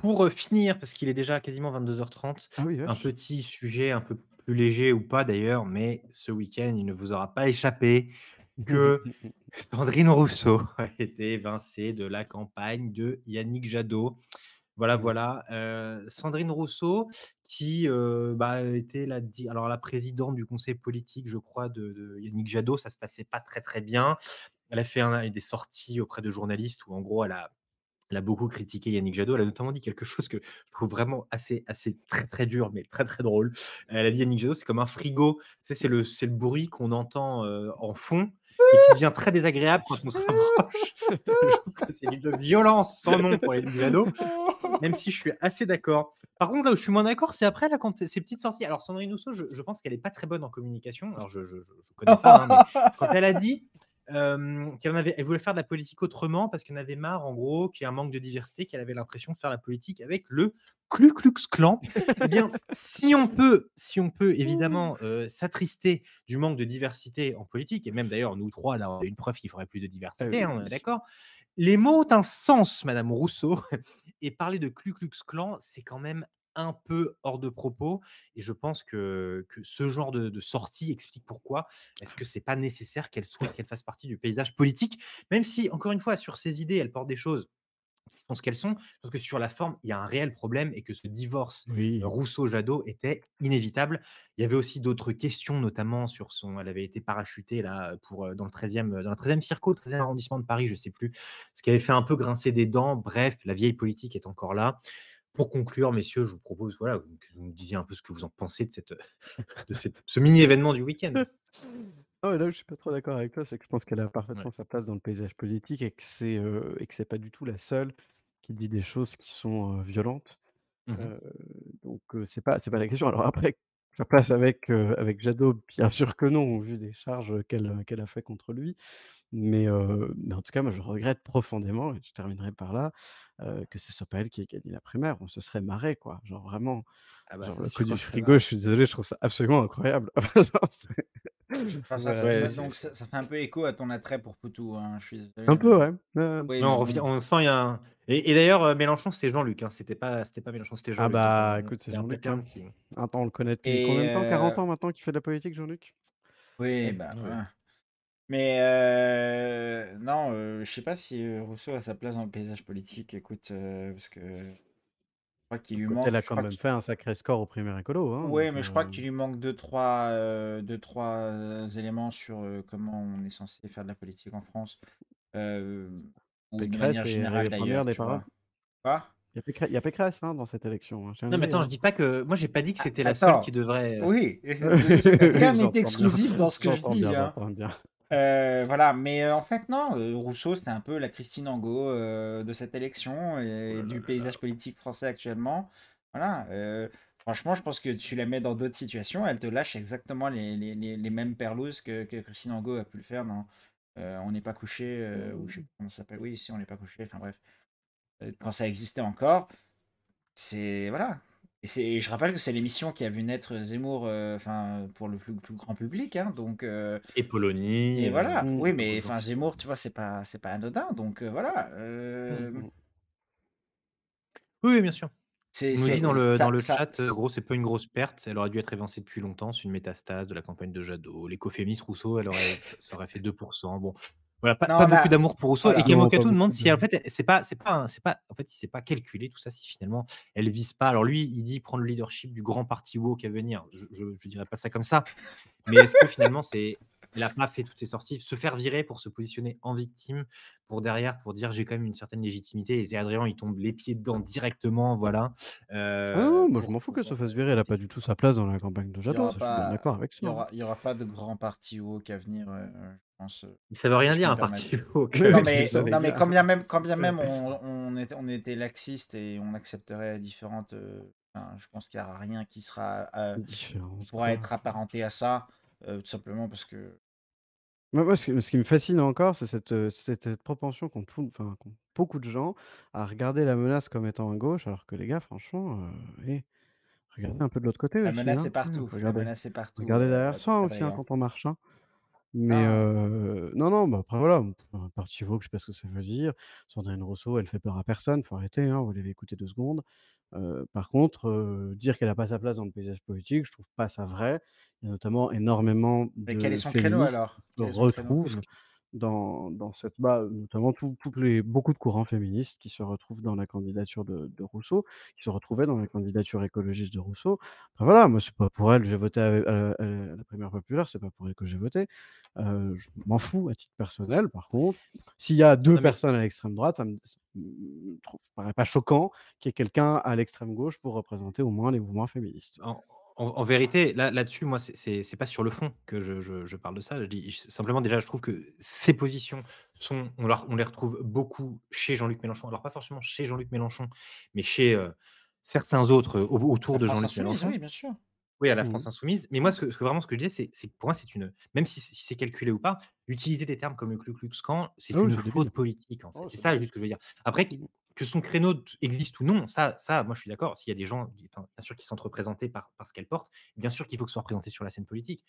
Pour, finir, parce qu'il est déjà quasiment 22h30, ah oui, un vache. petit sujet un peu plus léger ou pas d'ailleurs, mais ce week-end, il ne vous aura pas échappé que Sandrine Rousseau a été évincée de la campagne de Yannick Jadot. Voilà, Oui. voilà, Sandrine Rousseau qui, était la présidente du conseil politique, je crois, de Yannick Jadot. Ça se passait pas très, très bien. Elle a fait des sorties auprès de journalistes où en gros elle a beaucoup critiqué Yannick Jadot. Elle a notamment dit quelque chose que je trouve vraiment assez très, très dur, mais très, très drôle. Elle a dit: «Yannick Jadot, c'est comme un frigo». Tu sais, c'est le bruit qu'on entend, en fond et qui devient très désagréable quand on se rapproche. Je trouve que c'est d'une violence sans nom pour Yannick Jadot, même si je suis assez d'accord. Par contre, là où je suis moins d'accord, c'est après là, quand ces petites sorties. Alors Sandrine Rousseau, je pense qu'elle est pas très bonne en communication. Alors je connais pas, hein, mais quand elle a dit, elle voulait faire de la politique autrement parce qu'elle en avait marre, en gros, qu'il y ait un manque de diversité, qu'elle avait l'impression de faire la politique avec le Ku Klux Klan. Eh bien, si on peut évidemment, s'attrister du manque de diversité en politique, et même d'ailleurs nous 3 là, on a une preuve qu'il faudrait plus de Ah diversité, oui, hein, on bien est sûr. d'accord? Les mots ont un sens, madame Rousseau, et parler de Ku Klux Klan, c'est quand même un peu hors de propos, et je pense que ce genre de sortie explique pourquoi est-ce que c'est pas nécessaire qu'elle fasse partie du paysage politique? Même si, encore une fois, sur ses idées, elle porte des choses qui sont ce qu'elles sont. Je pense que sur la forme, il y a un réel problème et que ce divorce, Oui. Rousseau-Jadot était inévitable. Il y avait aussi d'autres questions, notamment sur elle avait été parachutée là pour, dans le 13e circo, le 13e arrondissement de Paris, je sais plus, ce qui avait fait un peu grincer des dents. Bref, la vieille politique est encore là. Pour conclure, messieurs, je vous propose, voilà, que vous me disiez un peu ce que vous en pensez de ce mini événement du week-end. Ah ouais, là où je suis pas trop d'accord avec toi, c'est que je pense qu'elle a Ouais. parfaitement sa place dans le paysage politique et que c'est pas du tout la seule qui dit des choses qui sont, violentes. Mmh. Heu, c'est pas la question. Alors après, sa place avec Jadot, bien sûr que non, vu des charges, qu'elle a fait contre lui. Mais en tout cas, moi, je regrette profondément et je terminerai par là, que ce soit pas elle qui ait gagné la primaire. On se serait marré quoi. Genre vraiment, Ah bah genre c'est le coup sûr qu'on du serait frigo, marré. je suis désolé, je trouve ça absolument incroyable. Genre Enfin, Ouais, Ouais, donc ça fait un peu écho à ton attrait pour Poutou, hein, je suis désolé, un peu, mais ouais. oui, mais mais on revient bon. on sent il y a un et d'ailleurs, Mélenchon, c'était Jean-Luc, hein, c'était pas Mélenchon, c'était Ah Jean-Luc, donc bah, écoute, c'est il y a un Jean-Luc, hein. pattern qui Attends, on le connaît depuis combien Et de temps? 40 ans maintenant qu'il fait de la politique, Jean-Luc? oui, ouais, bah, ouais, ouais. voilà. Mais non, je sais pas si Rousseau a sa place dans le paysage politique. Écoute, parce que je crois qu'il lui Écoute, elle manque. a Je quand crois même fait un sacré score au primaire écolo, hein, ouais, donc mais je crois qu'il lui manque deux, trois éléments sur comment on est censé faire de la politique en France, euh, ou de manière Pécresse est générale arrivée première d'ailleurs, des tu paras. vois. Quoi? Il y a Pécresse, hein, dans cette élection, hein, je tiens à Non, le mais dire, attends, je hein. dis pas que moi, j'ai pas dit que Ah, c'était la seule qui attends. devrait, Oui, rien n'est J'entends bien, exclusif dans ce que je j'entends bien, dis, hein. j'entends bien. Voilà, mais en fait, non, Rousseau, c'est un peu la Christine Angot de cette élection Oh et là là du là là. paysage politique français actuellement. Voilà, franchement, je pense que tu la mets dans d'autres situations, elle te lâche exactement les mêmes perlouses que Christine Angot a pu le faire dans On n'est pas couché, ou je sais pas comment ça s'appelle, oui, si On n'est pas couché, enfin bref, quand ça existait encore, c'est. Voilà. Je rappelle que c'est l'émission qui a vu naître Zemmour, enfin, pour le plus grand public, hein, donc. Et Et Polony, voilà, Mmh. oui, beaucoup mais de gens enfin qui sont Zemmour, tu vois, c'est pas anodin, donc voilà. mmh. Mmh. Oui, oui, bien sûr. On nous dit C'est dans le ça, chat, gros, c'est pas une grosse perte, elle aurait dû être évincée depuis longtemps, c'est une métastase de la campagne de Jadot. L'écoféministe Rousseau, ça aurait fait 2. Bon, voilà, pas non beaucoup là, d'amour pour Rousseau et voilà. Non, pas Kamokato demande beaucoup si de en fait, c'est pas en fait, si c'est pas calculé tout ça, si finalement elle vise pas alors lui, il dit prendre le leadership du grand parti woke à venir. Je dirais pas ça comme ça, mais est-ce que finalement c'est elle a pas fait toutes ses sorties, se faire virer pour se positionner en victime, pour derrière, pour dire: «J'ai quand même une certaine légitimité» et Adrien, il tombe les pieds dedans directement, voilà, ah non, moi je m'en pour fous qu'elle se Bon, fasse virer, elle a pas du tout sa place dans la campagne de il y Jadot, aura ça je suis bien pas, d'accord avec ça, hein. il y aura pas de grand parti woke à venir, je pense, ça veut si rien je dire peux me un permettre. parti woke, Oui, oui, je savais Non, mais bien. quand bien Je savais. même on était laxiste et on accepterait différentes, enfin, je pense qu'il y aura rien qui Différente pourra quoi. être apparenté à ça, tout simplement parce que. Moi ce qui me fascine encore, c'est cette propension qu'ont beaucoup de gens à regarder la menace comme étant à gauche, alors que les gars franchement, regardez un peu de l'autre côté La aussi, menace est hein. partout, la menace est partout, Regardez derrière soi aussi, hein, Adrien. quand on marche, hein. Mais Non, non, non, bah, après voilà, un parti woke, je sais pas ce que ça veut dire. Sandrine Rousseau, elle fait peur à personne, faut arrêter, hein, vous l'avez écouté 2 secondes. Par contre, dire qu'elle a pas sa place dans le paysage politique, je trouve pas ça vrai. Il y a notamment énormément mais quel est de son créneau féministes qui alors? se Quel est son créneau? retrouvent dans cette notamment beaucoup de courants féministes qui se retrouvent dans la candidature de Rousseau, qui se retrouvaient dans la candidature écologiste de Rousseau. Enfin voilà, moi c'est pas pour elle, j'ai voté à la primaire populaire, c'est pas pour elle que j'ai voté. Je m'en fous à titre personnel. Par contre, s'il y a 2 non mais personnes à l'extrême droite, ça paraît pas choquant qu'il y ait quelqu'un à l'extrême gauche pour représenter au moins les mouvements féministes. en vérité, là-dessus, moi, c'est pas sur le fond que je parle de ça. Je dis simplement, déjà, je trouve que ces positions on les retrouve beaucoup chez Jean-Luc Mélenchon. Alors pas forcément chez Jean-Luc Mélenchon, mais chez, certains autres, autour La de France Jean-Luc insoumise, Mélenchon. oui, bien sûr. Oui, à la Mmh France mh. insoumise. Mais moi, ce que je dis, c'est que pour moi, c'est une même si c'est calculé ou pas, utiliser des termes comme le Ku Klux Klan, Ah c'est oui, une c'est débile. faute politique, en fait. Oh, C'est c'est ça débile. juste que je veux dire. Après Mmh. que son créneau existe ou non, ça, moi, je suis d'accord. S'il y a des gens, enfin, bien sûr, qui sont représentés par ce qu'elle porte, bien sûr qu'il faut que ce soit représenté sur la scène politique.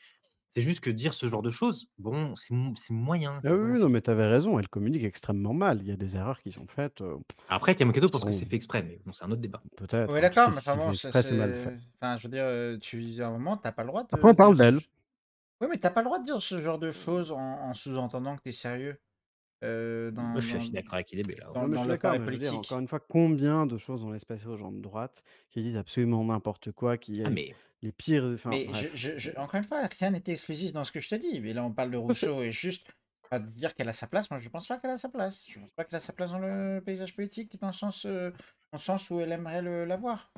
C'est juste que dire ce genre de choses, bon, c'est moyen, Ah quoi. oui, Voilà, oui, non, mais tu avais raison, elle communique extrêmement mal. Il y a des erreurs qui sont faites, après, Kamoketo qui pense que sont c'est fait exprès, mais bon, c'est un autre débat. Oui, peut-être, en tout d'accord, cas, mais si enfin c'est bon, fait ça exprès, c'est mal fait. c'est. Enfin, je veux dire, à un moment, t'as pas le droit Après, on de parle dire. d'elle. Oui, mais t'as pas le droit de dire ce genre de choses en sous-entendant que t'es sérieux Moi, je suis assez d'accord avec IDB, là. Non, mais je dans suis d'accord, l'appareil mais je veux dire, encore politique. une fois, combien de choses ont laissé passer aux gens de droite qui disent absolument n'importe quoi, qui Ah, est mais les pires, enfin Mais bref. encore une fois, rien n'est exclusif dans ce que je te dis. Mais là, on parle de Ouais, c'est Rousseau et juste à dire qu'elle a sa place. Moi, je pense pas qu'elle a sa place. Je pense pas qu'elle a sa place dans le paysage politique dans le sens où elle aimerait l'avoir.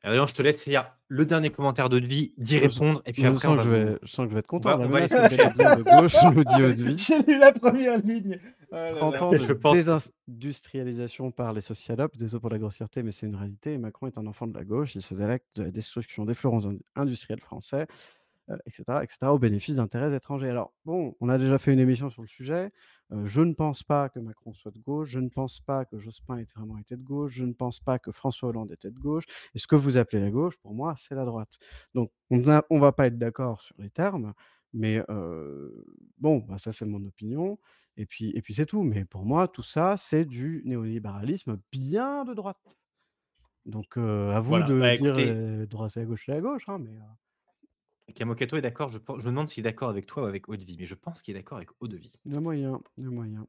Adrien, je te laisse lire le dernier commentaire de Devis, d'y je répondre et puis après on va vous je sens que je vais être on content. va La on va aller menace se est bel et coucher. bien de gauche, nous dit Haute-Vie. J'ai lu la première ligne. Oh là 30 là. ans de Je pense que c'est désindustrialisation par les socialopes. Désolé pour la grossièreté, mais c'est une réalité. Et Macron est un enfant de la gauche. Il se délecte de la destruction des fleurons industriels français. et cetera, au bénéfice d'intérêts étrangers. Alors bon, on a déjà fait une émission sur le sujet. Je ne pense pas que Macron soit de gauche, je ne pense pas que Jospin ait vraiment été de gauche, je ne pense pas que François Hollande était de gauche et ce que vous appelez la gauche, pour moi, c'est la droite. Donc on va pas être d'accord sur les termes, mais bon, bah, ça, c'est mon opinion et puis c'est tout. Mais pour moi, tout ça, c'est du néolibéralisme bien de droite. Donc à vous Voilà, de bah, dire, écoutez, droite c'est la gauche, hein, mais Kamokato est d'accord, je me demande s'il est d'accord avec toi ou avec Eau-de-Vie, mais je pense qu'il est d'accord avec Eau-de-Vie. il y a moyen, il y a moyen.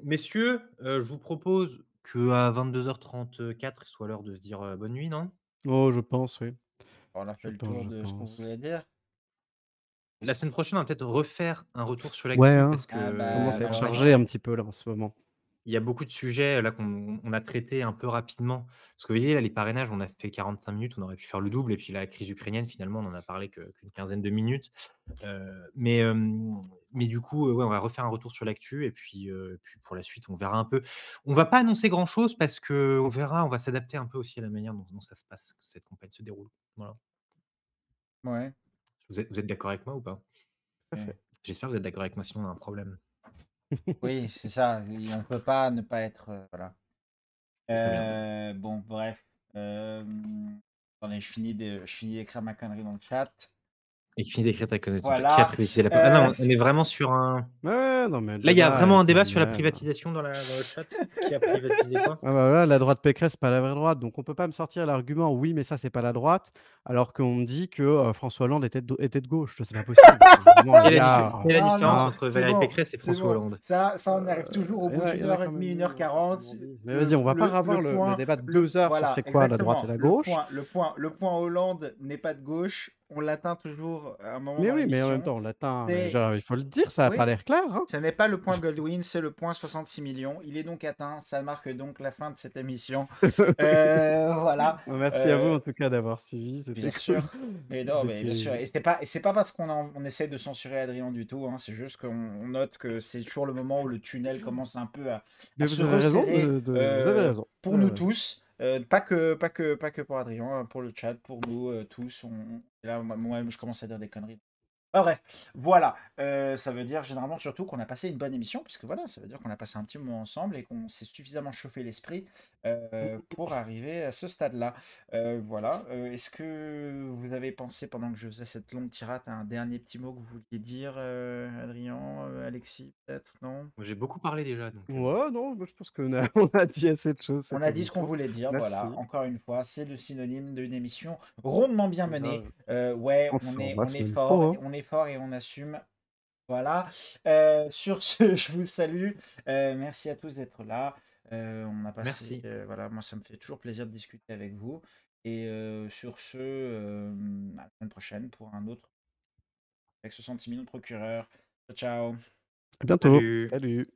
Messieurs, je vous propose qu'à 22h34, il soit l'heure de se dire, bonne nuit, non? Oh, je pense, oui. On a fait le tour Je de ce qu'on pense. voulait dire. La semaine prochaine, on va peut-être refaire un retour sur Ouais, l'actu hein, parce Ah ça que, commence bah à être en chargé malheureusement. un petit peu là, en ce moment. il y a beaucoup de sujets là qu'on a traités un peu rapidement. Parce que vous voyez là, les parrainages, on a fait 45 minutes, on aurait pu faire le double et puis la crise ukrainienne finalement, on en a parlé qu'une quinzaine de minutes. Mais du coup, ouais, on va refaire un retour sur l'actu et puis pour la suite, on verra un peu. On va pas annoncer grand chose parce qu'on verra, on va s'adapter un peu aussi à la manière dont ça se passe, que cette campagne se déroule. Voilà. Ouais. Vous êtes d'accord avec moi ou pas? Tout à Ouais. fait. J'espère que vous êtes d'accord avec moi, sinon on a un problème. Oui, c'est ça. Et on peut pas ne pas être, voilà. Très bien. Bon, bref. Attendez, je finis d'écrire ma connerie dans le chat. Et qui finit d'écrire ta connexion. Qui a Voilà. privatisé la ah non, on est C vraiment sur un Ouais, ouais, non, mais le là, il y a débat vraiment un est débat le sur la même. privatisation dans le chat? Qui a privatisé quoi? Ah bah, voilà, la droite Pécresse, c'est pas la vraie droite, donc on peut pas me sortir l'argument: «Oui, mais ça, c'est pas la droite», alors qu'on me dit que, François Hollande était de gauche. C'est pas possible. À un moment, les gars, Quelle est la Non, différence non, hein, entre Valérie Pécresse et c'est François bon. Hollande? Ça, on arrive toujours au bout il d'une y en a heure et quand demie, même une une, heure quarante. qui m'ont dit mais vas-y, on va pas revoir le débat de 2 heures sur Voilà, c'est quoi la droite et exactement. la gauche. Le point Hollande n'est pas de gauche. On l'atteint toujours à un moment Mais dans oui, mais en même l'émission. temps, on l'atteint, mais C'est, genre, il faut le dire, ça a pas oui, l'air clair, hein. ce n'est pas le point Goldwyn, c'est le point 66 millions. Il est donc atteint. Ça marque donc la fin de cette émission. Voilà. Bah, merci à vous Euh, en tout cas d'avoir suivi, Bien c'était cool. sûr. Et non, Vous mais bien sûr. étiez Et c'est pas parce on essaie de censurer Adrien du tout, hein, c'est juste qu'on note que c'est toujours le moment où le tunnel commence un peu à mais se vous avez raison resserrer vous avez raison, vous pour avez nous raison. tous. Pas que pour Adrien, pour le chat, pour nous tous. Et là, moi, je commence à dire des conneries. Ah, bref, voilà. Ça veut dire généralement surtout qu'on a passé une bonne émission, puisque voilà, ça veut dire qu'on a passé un petit moment ensemble et qu'on s'est suffisamment chauffé l'esprit pour arriver à ce stade-là. Voilà. Est-ce que vous avez pensé, pendant que je faisais cette longue tirade, à un dernier petit mot que vous vouliez dire, Adrien, Alexis, peut-être, non? J'ai beaucoup parlé déjà donc Ouais, non, moi je pense qu'on a on a dit assez de choses On cette a dit ce qu'on émission. voulait dire, voilà. Merci. Encore une fois, c'est le synonyme d'une émission rondement bien menée. Grave. Ouais, On va se mettre pro, hein. on est fort et on assume. Voilà. Sur ce, je vous salue. Merci à tous d'être là. On a passé, merci. voilà, moi ça me fait toujours plaisir de discuter avec vous. Et sur ce, à la semaine prochaine pour un autre avec 66 millions de procureurs. Ciao, ciao. À bientôt. Salut. Salut.